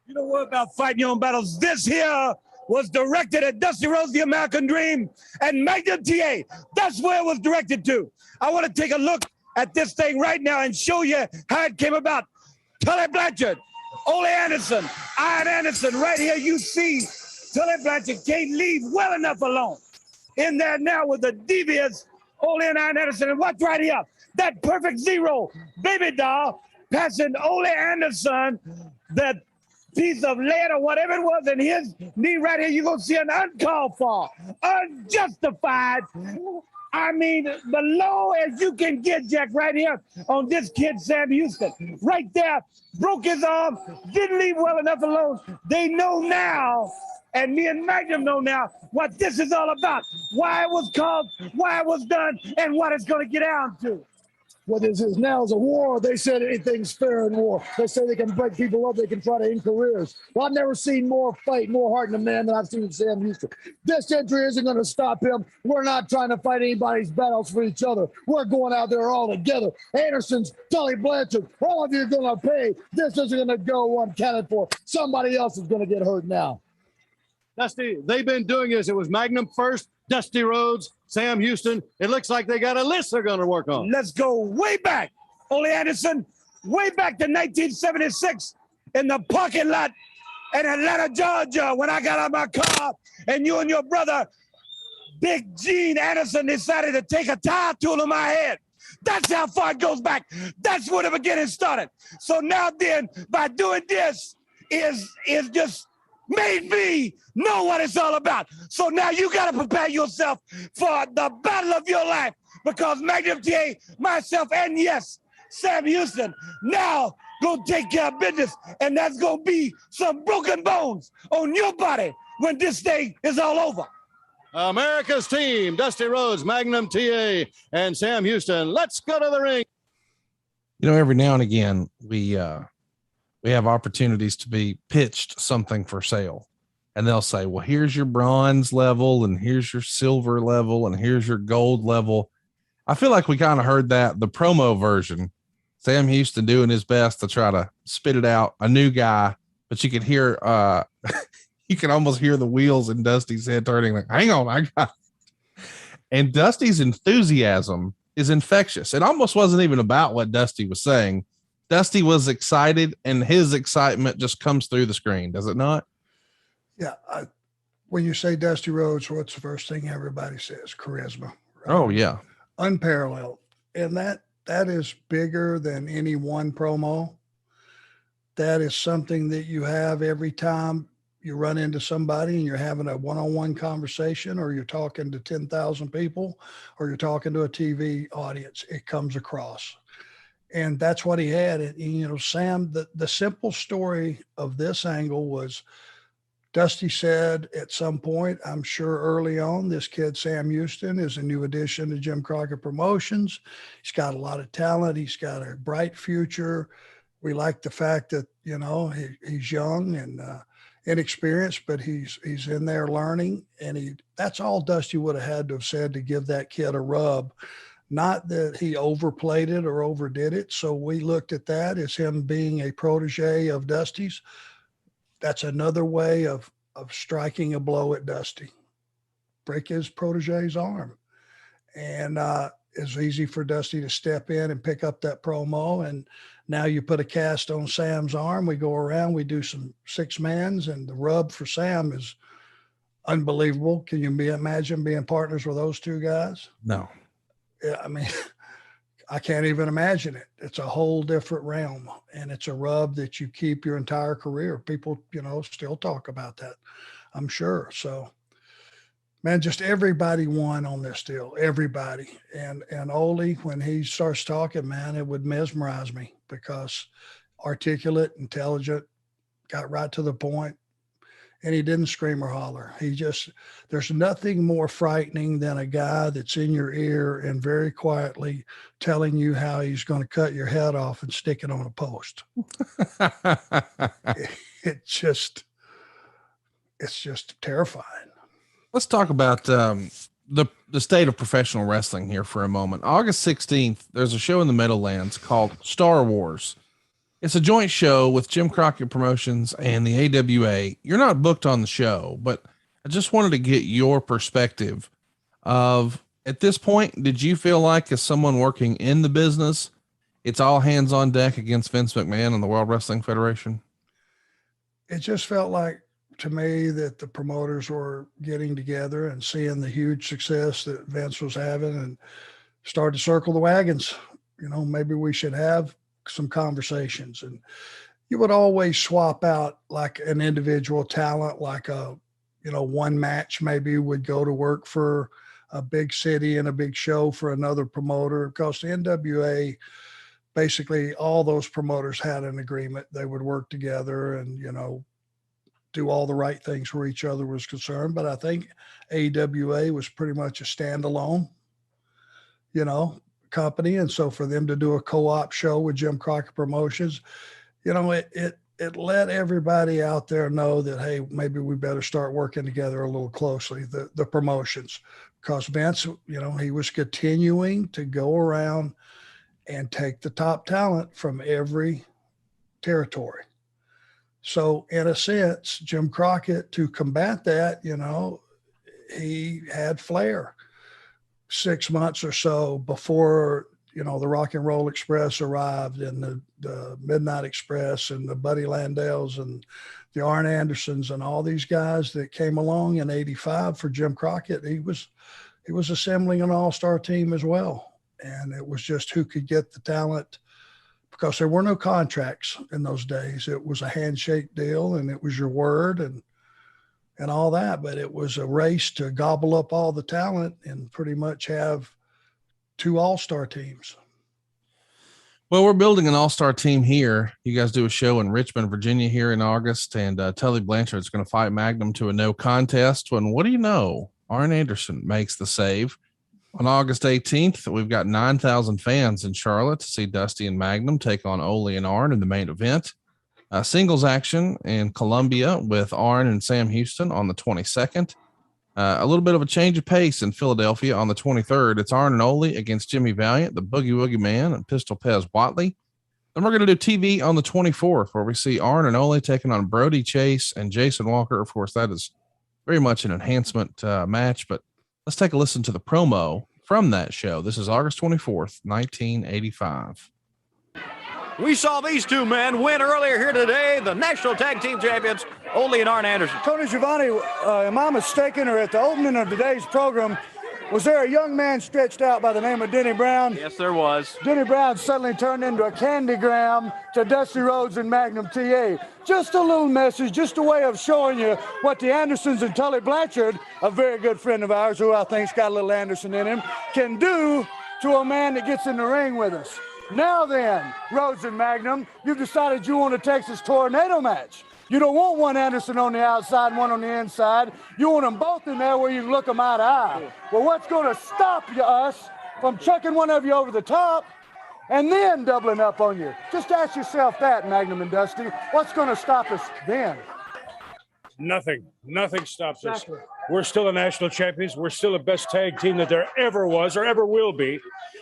You know what about fighting your own battles? This here was directed at Dusty Rhodes, the American Dream, and Magnum T.A. That's where it was directed to. I want to take a look at this thing right now and show you how it came about. Tully Blanchard, Ole Anderson, Arn Anderson, right here you see Tully Blanchard can't leave well enough alone. In there now with the devious Ole and Arn Anderson. And watch right here, that perfect zero baby doll passing Ole Anderson that piece of lead or whatever it was in his knee right here. You're going to see an uncalled for, unjustified. I mean, the low as you can get, Jack, right here on this kid, Sam Houston. Right there, broke his arm, didn't leave well enough alone. They know now, and me and Magnum know now, what this is all about, why it was called, why it was done, and what it's going to get down to. What this is now is a war. They said anything's fair in war. They say they can break people up. They can try to end careers. Well, I've never seen more fight, more heart in a man than I've seen in Sam Houston. This entry isn't going to stop him. We're not trying to fight anybody's battles for each other. We're going out there all together. Anderson's, Tully Blanchard, all of you are going to pay. This isn't going to go uncounted for. Somebody else is going to get hurt now. Dusty, they've been doing this. It was Magnum first, Dusty Rhodes, Sam Houston. It looks like they got a list they're going to work on. Let's go way back, Ole Anderson, way back to 1976 in the parking lot in Atlanta, Georgia, when I got out of my car and you and your brother, Big Gene Anderson, decided to take a tire tool to my head. That's how far it goes back. That's where the beginning started. So now then, by doing this, is just made me know what it's all about. So now you got to prepare yourself for the battle of your life, because Magnum T.A., myself, and yes, Sam Houston, now go take care of business, and that's going to be some broken bones on your body when this thing is all over. America's team, Dusty Rhodes, Magnum T.A., and Sam Houston. Let's go to the ring. You know, every now and again, we have opportunities to be pitched something for sale, and they'll say, well, here's your bronze level, and here's your silver level, and here's your gold level. I feel like we kind of heard that, the promo version, Sam Houston doing his best to try to spit it out, a new guy, but you could hear, you can almost hear the wheels in Dusty's head turning, like, hang on, I got it. And Dusty's enthusiasm is infectious. It almost wasn't even about what Dusty was saying. Dusty was excited, and his excitement just comes through the screen, does it not? Yeah. When you say Dusty Rhodes, what's the first thing everybody says? Charisma. Right? Oh, yeah. Unparalleled. And that is bigger than any one promo. That is something that you have every time you run into somebody and you're having a one-on-one conversation, or you're talking to 10,000 people, or you're talking to a TV audience. It comes across. And that's what he had. And, you know, Sam, the simple story of this angle was Dusty said at some point, I'm sure early on, this kid, Sam Houston, is a new addition to Jim Crockett Promotions. He's got a lot of talent. He's got a bright future. We like the fact that, you know, he's young and inexperienced, but he's in there learning. And that's all Dusty would have had to have said to give that kid a rub. Not that he overplayed it or overdid it. So we looked at that as him being a protege of Dusty's. That's another way of striking a blow at Dusty. Break his protege's arm. And it's easy for Dusty to step in and pick up that promo. And now you put a cast on Sam's arm. We go around, we do some 6-mans, and the rub for Sam is unbelievable. Can you imagine being partners with those two guys? No. I mean, I can't even imagine it. It's a whole different realm, and it's a rub that you keep your entire career. People, you know, still talk about that, I'm sure. So, man, just everybody won on this deal, everybody. And Ole, when he starts talking, man, it would mesmerize me, because articulate, intelligent, got right to the point. and he didn't scream or holler. There's nothing more frightening than a guy that's in your ear and very quietly telling you how he's going to cut your head off and stick it on a post. It's just terrifying. Let's talk about the state of professional wrestling here for a moment. August 16th, there's a show in the Meadowlands called Star Wars. It's a joint show with Jim Crockett Promotions and the AWA. You're not booked on the show, but I just wanted to get your perspective of, at this point, did you feel like, as someone working in the business, it's all hands on deck against Vince McMahon and the World Wrestling Federation? It just felt like, to me, that the promoters were getting together and seeing the huge success that Vince was having and started to circle the wagons. Maybe we should have some conversations. And you would always swap out like an individual talent, like one match maybe would go to work for a big city and a big show for another promoter, because the NWA, basically all those promoters had an agreement. They would work together and, do all the right things where each other was concerned. But I think AWA was pretty much a standalone, company. And so for them to do a co-op show with Jim Crockett Promotions, it let everybody out there know that, hey, maybe we better start working together a little closely, the promotions, because Vince, he was continuing to go around and take the top talent from every territory. So in a sense, Jim Crockett, to combat that, he had Flair 6 months or so before, the Rock and Roll Express arrived, and the Midnight Express and the Buddy Landells and the Arn Andersons and all these guys that came along in '85 for Jim Crockett. He was assembling an all-star team as well. And it was just who could get the talent, because there were no contracts in those days. It was a handshake deal, and it was your word and all that. But it was a race to gobble up all the talent and pretty much have 2 all-star teams. Well, we're building an all-star team here. You guys do a show in Richmond, Virginia here in August, and Tully Blanchard's going to fight Magnum to a no contest. When, what do you know, Arn Anderson makes the save. On August 18th, we've got 9,000 fans in Charlotte to see Dusty and Magnum take on Ole and Arn in the main event. Singles action in Columbia with Arn and Sam Houston on the 22nd. A little bit of a change of pace in Philadelphia on the 23rd. It's Arn and Ole against Jimmy Valiant, the Boogie Woogie Man, and Pistol Pez Watley. Then we're going to do TV on the 24th, where we see Arn and Ole taking on Brody Chase and Jason Walker. Of course, that is very much an enhancement match, but let's take a listen to the promo from that show. This is August 24th, 1985. We saw these two men win earlier here today, the National Tag Team Champions, Ole and Arn Anderson. Tony Giovanni, am I mistaken, or at the opening of today's program, was there a young man stretched out by the name of Denny Brown? Yes, there was. Denny Brown suddenly turned into a candygram to Dusty Rhodes and Magnum T.A. Just a little message, just a way of showing you what the Andersons and Tully Blanchard, a very good friend of ours who I think's got a little Anderson in him, can do to a man that gets in the ring with us. Now then, Rhodes and Magnum, you've decided you want a Texas Tornado match. You don't want one Anderson on the outside and one on the inside. You want them both in there where you can look them eye to eye. Well, what's going to stop us from chucking one of you over the top and then doubling up on you? Just ask yourself that, Magnum and Dusty. What's going to stop us then? Nothing stops us. We're still the national champions. We're still the best tag team that there ever was or ever will be.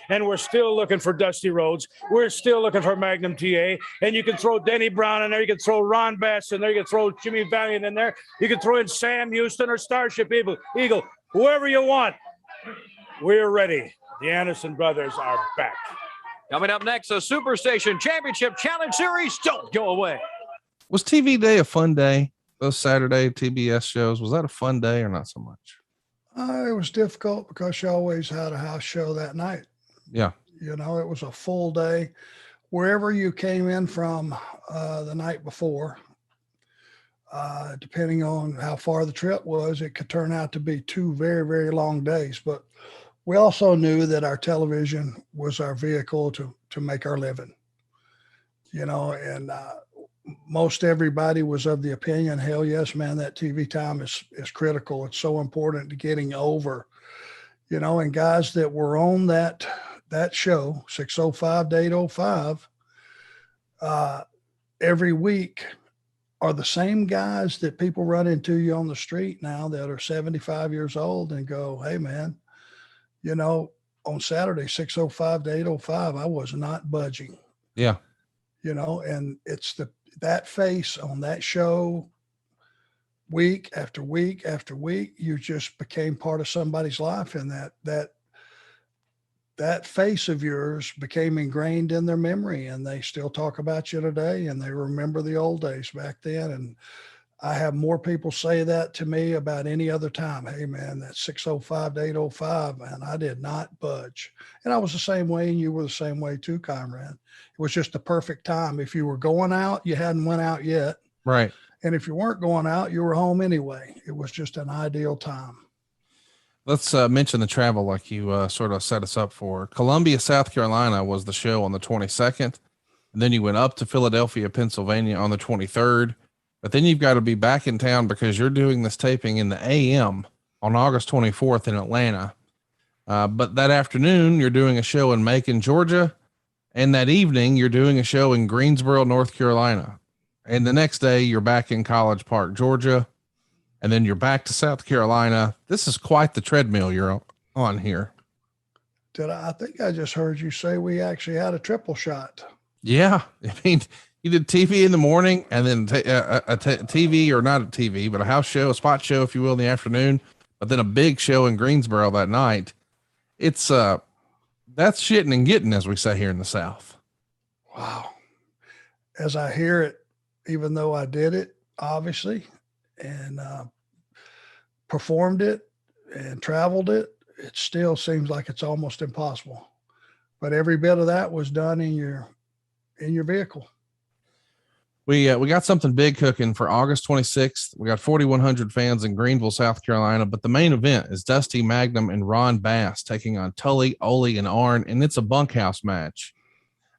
And we're still looking for Dusty Rhodes. We're still looking for Magnum T.A. And you can throw Denny Brown in there. You can throw Ron Bass in there. You can throw Jimmy Valiant in there. You can throw in Sam Houston or Starship Eagle, whoever you want. We're ready. The Anderson brothers are back. Coming up next, the Superstation Championship Challenge Series. Don't go away. Was TV day a fun day? Those Saturday TBS shows, was that a fun day or not so much? It was difficult because you always had a house show that night. Yeah. It was a full day. Wherever you came in from the night before, depending on how far the trip was, it could turn out to be 2 very, very long days. But we also knew that our television was our vehicle to make our living, and most everybody was of the opinion, hell yes, man, that TV time is critical. It's so important to getting over, and guys that were on that show, 605 to 805, every week are the same guys that people run into you on the street now that are 75 years old and go, hey man, on Saturday, 605 to 805, I was not budging. Yeah. And it's that face on that show week after week after week, you just became part of somebody's life, and that face of yours became ingrained in their memory, and they still talk about you today, and they remember the old days back then. And I have more people say that to me about any other time. Hey man, that 605 to 805, man, I did not budge. And I was the same way, and you were the same way too, Conrad. It was just the perfect time. If you were going out, you hadn't went out yet. Right. And if you weren't going out, you were home anyway. It was just an ideal time. Let's mention the travel like you sort of set us up for. Columbia, South Carolina was the show on the 22nd. And then you went up to Philadelphia, Pennsylvania on the 23rd. But then you've got to be back in town because you're doing this taping in the AM on August 24th in Atlanta. But that afternoon, you're doing a show in Macon, Georgia. And that evening, you're doing a show in Greensboro, North Carolina. And the next day, you're back in College Park, Georgia. And then you're back to South Carolina. This is quite the treadmill you're on here. I think I just heard you say we actually had a triple shot. Yeah. I mean, you did TV in the morning, and then TV, or not a TV, but a house show, a spot show, if you will, in the afternoon, but then a big show in Greensboro that night. It's, that's shitting and getting, as we say here in the South. Wow. As I hear it, even though I did it, obviously, and performed it and traveled it, it still seems like it's almost impossible. But every bit of that was done in your vehicle. We got something big cooking for August 26th. We got 4,100 fans in Greenville, South Carolina, but the main event is Dusty Magnum and Ron Bass taking on Tully, Ole, and Arn, and it's a bunkhouse match.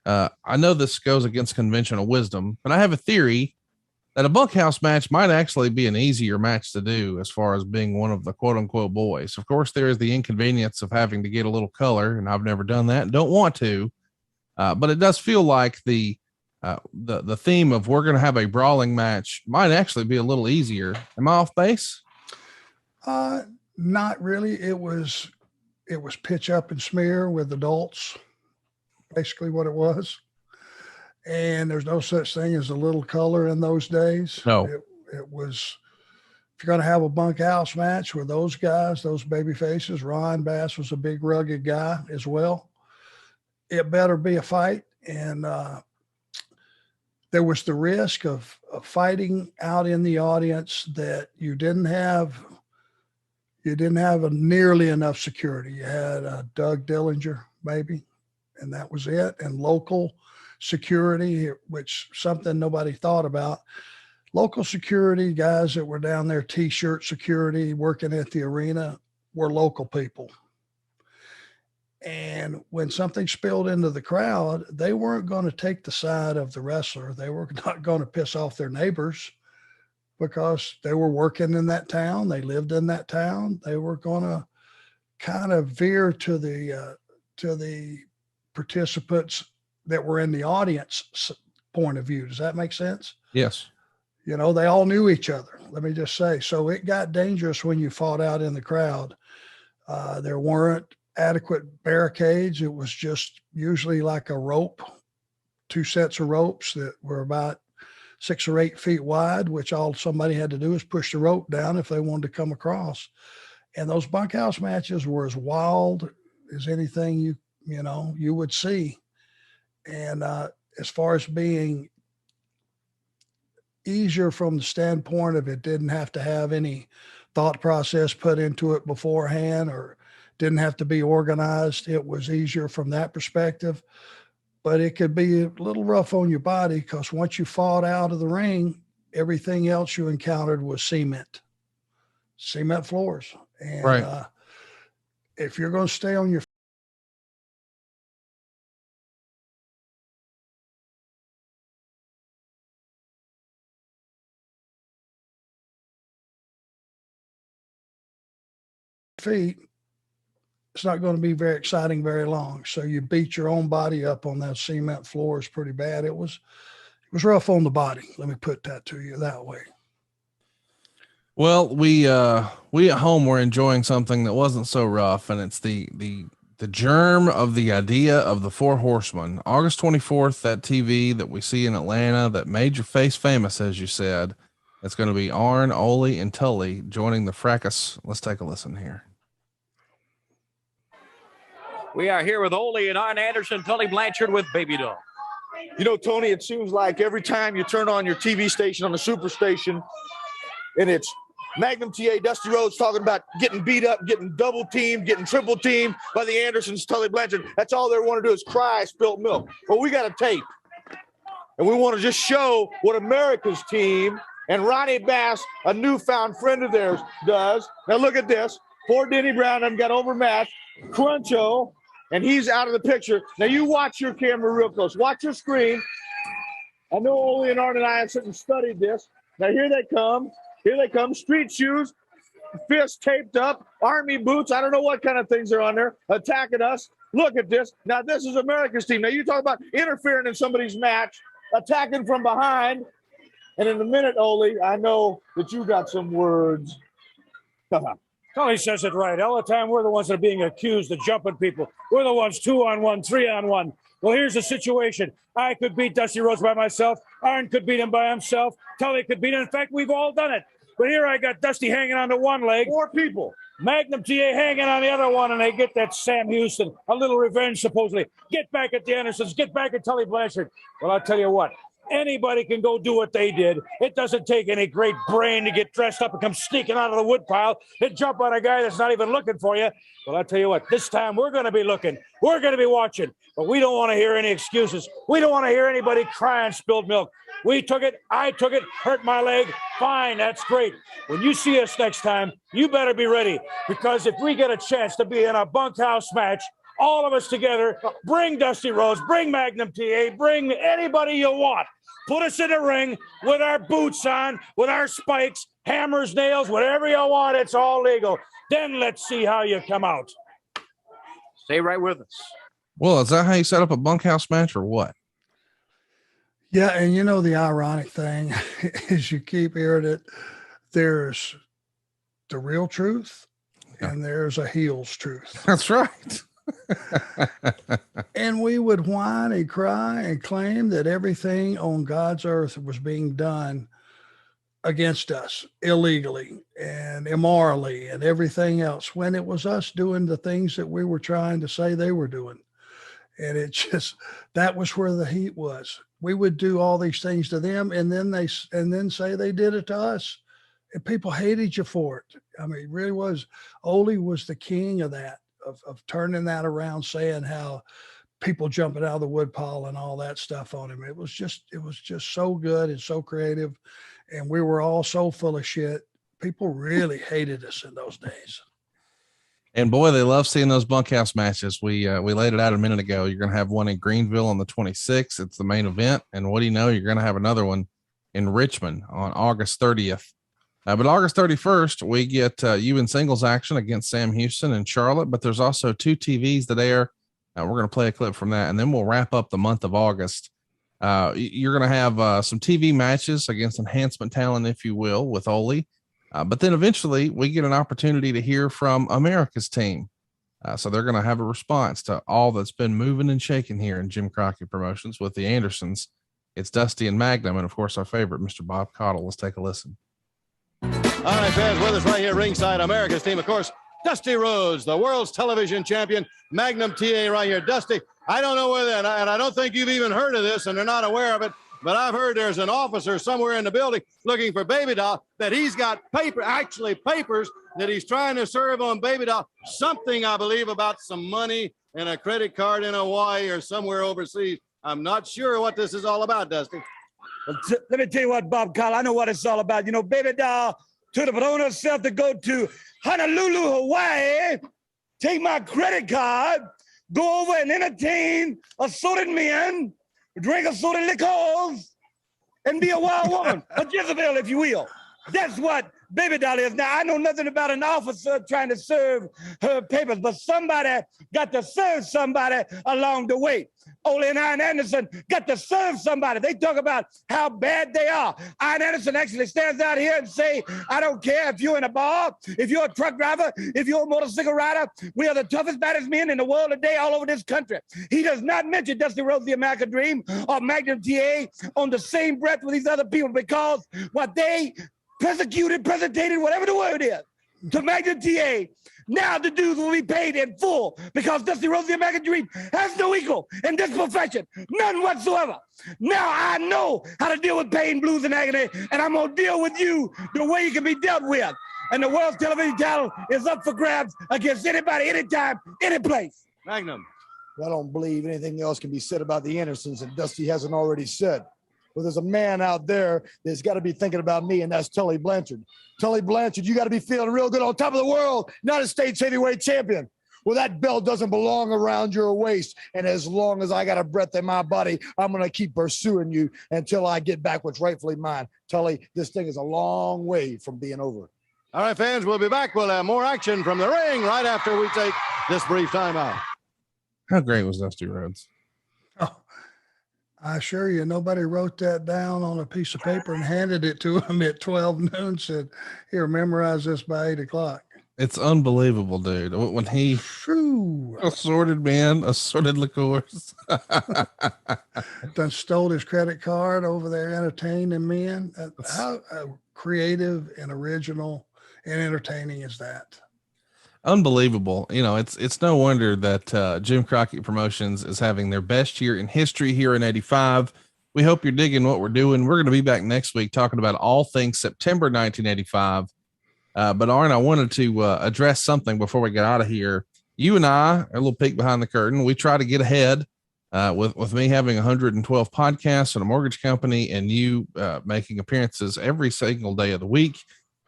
I know this goes against conventional wisdom, but I have a theory that a bunkhouse match might actually be an easier match to do as far as being one of the quote unquote boys. Of course, there is the inconvenience of having to get a little color, and I've never done that and don't want to. But it does feel like the theme of we're going to have a brawling match might actually be a little easier. Am I off base? Not really. It was pitch up and smear with adults, basically what it was. And there's no such thing as a little color in those days. No, it was, if you're going to have a bunkhouse match with those guys, those baby faces, Ron Bass was a big rugged guy as well. It better be a fight. And, there was the risk of fighting out in the audience that you didn't have nearly enough security. You had Doug Dillinger, maybe, and that was it. And local security, which something nobody thought about. Local security guys that were down there, T-shirt security, working at the arena, were local people. And when something spilled into the crowd, they weren't going to take the side of the wrestler. They were not going to piss off their neighbors because they were working in that town. They lived in that town. They were going to kind of veer to the participants that were in the audience point of view. Does that make sense? Yes. They all knew each other. Let me just say, so it got dangerous when you fought out in the crowd. There weren't adequate barricades. It was just usually like a rope, 2 sets of ropes that were about 6 or 8 feet wide, which all somebody had to do is push the rope down if they wanted to come across. And those bunkhouse matches were as wild as anything you would see. And as far as being easier from the standpoint of it didn't have to have any thought process put into it beforehand or didn't have to be organized. It was easier from that perspective, but it could be a little rough on your body because once you fought out of the ring, everything else you encountered was cement floors. And right. If you're going to stay on your feet, it's not going to be very exciting very long. So you beat your own body up on that cement floors pretty bad. It was rough on the body. Let me put that to you that way. Well, we at home were enjoying something that wasn't so rough, and it's the germ of the idea of the Four Horsemen. August 24th, that TV that we see in Atlanta that made your face famous, as you said. It's going to be Arn, Ole, and Tully joining the fracas. Let's take a listen here. We are here with Ole and Arn Anderson, Tully Blanchard with Baby Doll. You know, Tony, it seems like every time you turn on your TV station on the Superstation, and it's Magnum T.A, Dusty Rhodes talking about getting beat up, getting double teamed, getting triple teamed by the Andersons, Tully Blanchard. That's all they want to do is cry spilt milk. But we got a tape. And we want to just show what America's team and Ronnie Bass, a newfound friend of theirs, does. Now look at this. Poor Denny Brown done got overmatched. Cruncho, and he's out of the picture. Now you watch your camera real close. Watch your screen. I know Ole and Arn and I have sat and studied this. Now here they come. Here they come, street shoes, fists taped up, army boots. I don't know what kind of things are on there, attacking us. Look at this. Now, this is America's team. Now, you talk about interfering in somebody's match, attacking from behind. And in a minute, Ole, I know that you got some words. Tully says it right. All the time, we're the ones that are being accused of jumping people. We're the ones 2-on-1, 3-on-1. Well, here's the situation. I could beat Dusty Rhodes by myself. Arn could beat him by himself. Tully could beat him. In fact, we've all done it. But here I got Dusty hanging on to one leg. 4 people. Magnum T.A hanging on the other one, and they get that Sam Houston. A little revenge, supposedly. Get back at the Andersons. Get back at Tully Blanchard. Well, I'll tell you what. Anybody can go do what they did. It doesn't take any great brain to get dressed up and come sneaking out of the woodpile and jump on a guy that's not even looking for you. Well, I'll tell you what, this time we're going to be looking. We're going to be watching. But we don't want to hear any excuses. We don't want to hear anybody crying spilled milk. We took it. I took it. Hurt my leg. Fine. That's great. When you see us next time, you better be ready. Because if we get a chance to be in a bunkhouse match, all of us together, bring Dusty Rhodes, bring Magnum T.A, bring anybody you want. Put us in the ring with our boots on, with our spikes, hammers, nails, whatever you want. It's all legal. Then let's see how you come out. Stay right with us. Well, is that how you set up a bunkhouse match or what? Yeah, and you know the ironic thing is you keep hearing it. There's the real truth, and there's a heel's truth. That's right. And we would whine and cry and claim that everything on God's earth was being done against us illegally and immorally and everything else, when it was us doing the things that we were trying to say they were doing. And it just, that was where the heat was. We would do all these things to them and then say they did it to us. And people hated you for it. I mean, it really was. Ole was the king of that. Of turning that around, saying how people jumping out of the woodpile and all that stuff on him. It was just so good and so creative. And we were all so full of shit. People really hated us in those days. And boy, they love seeing those bunkhouse matches. We laid it out a minute ago. You're going to have one in Greenville on the 26th. It's the main event. And what do you know? You're going to have another one in Richmond on August 30th. But August 31st, we get you in singles action against Sam Houston and Charlotte, but there's also 2 TVs that air. We're going to play a clip from that, and then we'll wrap up the month of August. You're going to have some TV matches against enhancement talent, if you will, with Ole. But then eventually we get an opportunity to hear from America's team. So they're going to have a response to all that's been moving and shaking here in Jim Crockett Promotions with the Andersons. It's Dusty and Magnum, and of course our favorite, Mr. Bob Caudle. Let's take a listen. All right, fans, with us right here ringside, America's team, of course, Dusty Rhodes, the world's television champion, Magnum T.A right here. Dusty, I don't know whether, and I don't think you've even heard of this, and they're not aware of it, but I've heard there's an officer somewhere in the building looking for Baby Doll, that he's got papers that he's trying to serve on Baby Doll. Something, I believe, about some money and a credit card in Hawaii or somewhere overseas. I'm not sure what this is all about, Dusty. Well, let me tell you what, Bob Caudle, I know what it's all about. You know, Baby Doll took it upon herself to go to Honolulu, Hawaii, take my credit card, go over and entertain assorted men, drink assorted liquors, and be a wild woman, a Jezebel, if you will. That's what Baby Doll is. Now, I know nothing about an officer trying to serve her papers, but somebody got to serve somebody along the way. Ole and Arn Anderson got to serve somebody. They talk about how bad they are. Arn Anderson actually stands out here and say, I don't care if you're in a bar, if you're a truck driver, if you're a motorcycle rider, we are the toughest, baddest men in the world today all over this country. He does not mention Dusty Rhodes, the American Dream, or Magnum T.A. on the same breath with these other people because what they presentated, whatever the word is, to Magnum T.A. Now the dudes will be paid in full because Dusty Rhodes, the American Dream, has no equal in this profession, none whatsoever. Now I know how to deal with pain, blues, and agony, and I'm going to deal with you the way you can be dealt with. And the world's television title is up for grabs against anybody, anytime, any place. Magnum. I don't believe anything else can be said about the Andersons that Dusty hasn't already said. Well, there's a man out there that's got to be thinking about me, and that's Tully Blanchard. Tully Blanchard, you got to be feeling real good on top of the world, United States heavyweight champion. Well, that belt doesn't belong around your waist, and as long as I got a breath in my body, I'm going to keep pursuing you until I get back what's rightfully mine. Tully, this thing is a long way from being over. All right, fans, we'll be back. We'll have more action from the ring right after we take this brief timeout. How great was Dusty Rhodes? Oh, I assure you, nobody wrote that down on a piece of paper and handed it to him at 12 noon, said, here, memorize this by 8 o'clock. It's unbelievable, dude. When he assorted liqueurs, done stole his credit card over there entertaining men. How creative and original and entertaining is that? Unbelievable. You know, it's no wonder that Jim Crockett Promotions is having their best year in history here in 85. We hope you're digging what we're doing. We're going to be back next week talking about all things September 1985. But Arn, I wanted to address something before we get out of here. You and I, a little peek behind the curtain, we try to get ahead with me having 112 podcasts and a mortgage company and you making appearances every single day of the week.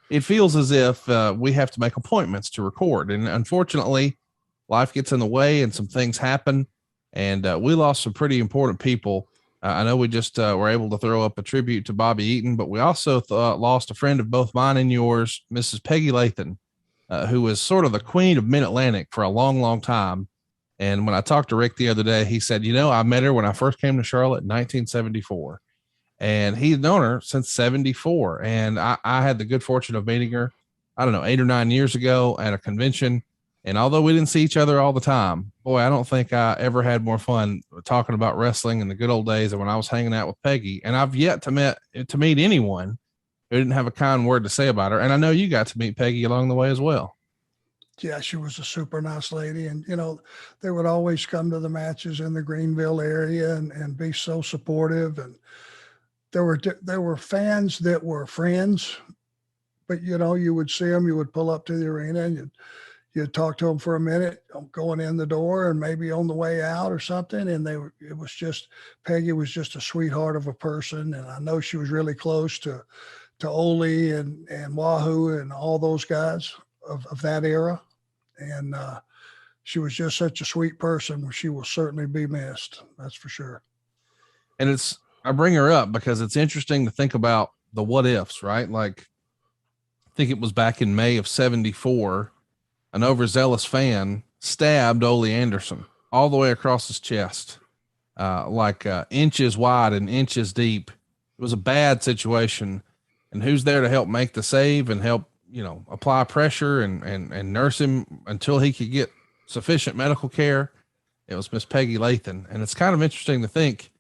It feels as if we have to make appointments to record. And unfortunately, life gets in the way and some things happen. And we lost some pretty important people. I know we just were able to throw up a tribute to Bobby Eaton, but we also lost a friend of both mine and yours, Mrs. Peggy Lathan, who was sort of the queen of Mid-Atlantic for a long, long time. And when I talked to Rick the other day, he said, you know, I met her when I first came to Charlotte in 1974. And he's known her since 74. And I had the good fortune of meeting her, I don't know, 8 or 9 years ago at a convention. And although we didn't see each other all the time, boy, I don't think I ever had more fun talking about wrestling in the good old days than when I was hanging out with Peggy. And I've yet to meet anyone who didn't have a kind word to say about her. And I know you got to meet Peggy along the way as well. Yeah, she was a super nice lady. And, you know, they would always come to the matches in the Greenville area and be so supportive. And there were fans that were friends, but, you know, you would see them, you would pull up to the arena and you'd talk to them for a minute going in the door and maybe on the way out or something. And Peggy was just a sweetheart of a person. And I know she was really close to Ole and Wahoo and all those guys of that era. And she was just such a sweet person. She will certainly be missed. That's for sure. And I bring her up because it's interesting to think about the what ifs, right? Like, I think it was back in May of 74, an overzealous fan stabbed Ole Anderson all the way across his chest, inches wide and inches deep. It was a bad situation. And who's there to help make the save and help, you know, apply pressure and nurse him until he could get sufficient medical care? It was Miss Peggy Lathan. And it's kind of interesting to think,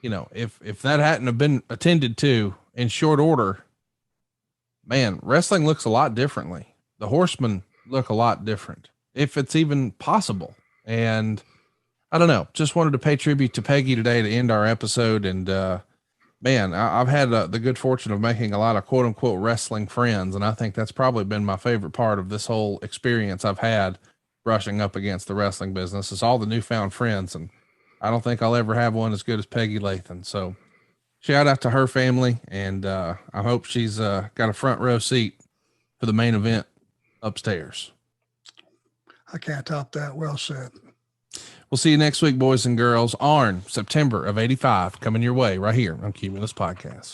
you know, if that hadn't have been attended to in short order, man, wrestling looks a lot differently. The Horsemen look a lot different, if it's even possible. And I don't know, just wanted to pay tribute to Peggy today to end our episode. And man, I've had the good fortune of making a lot of quote unquote wrestling friends. And I think that's probably been my favorite part of this whole experience I've had brushing up against the wrestling business, is all the newfound friends. And I don't think I'll ever have one as good as Peggy Lathan. So shout out to her family. And I hope she's got a front row seat for the main event upstairs. I can't top that. Well said. We'll see you next week, boys and girls. Arn, September of 85, coming your way right here on Cumulus Podcast.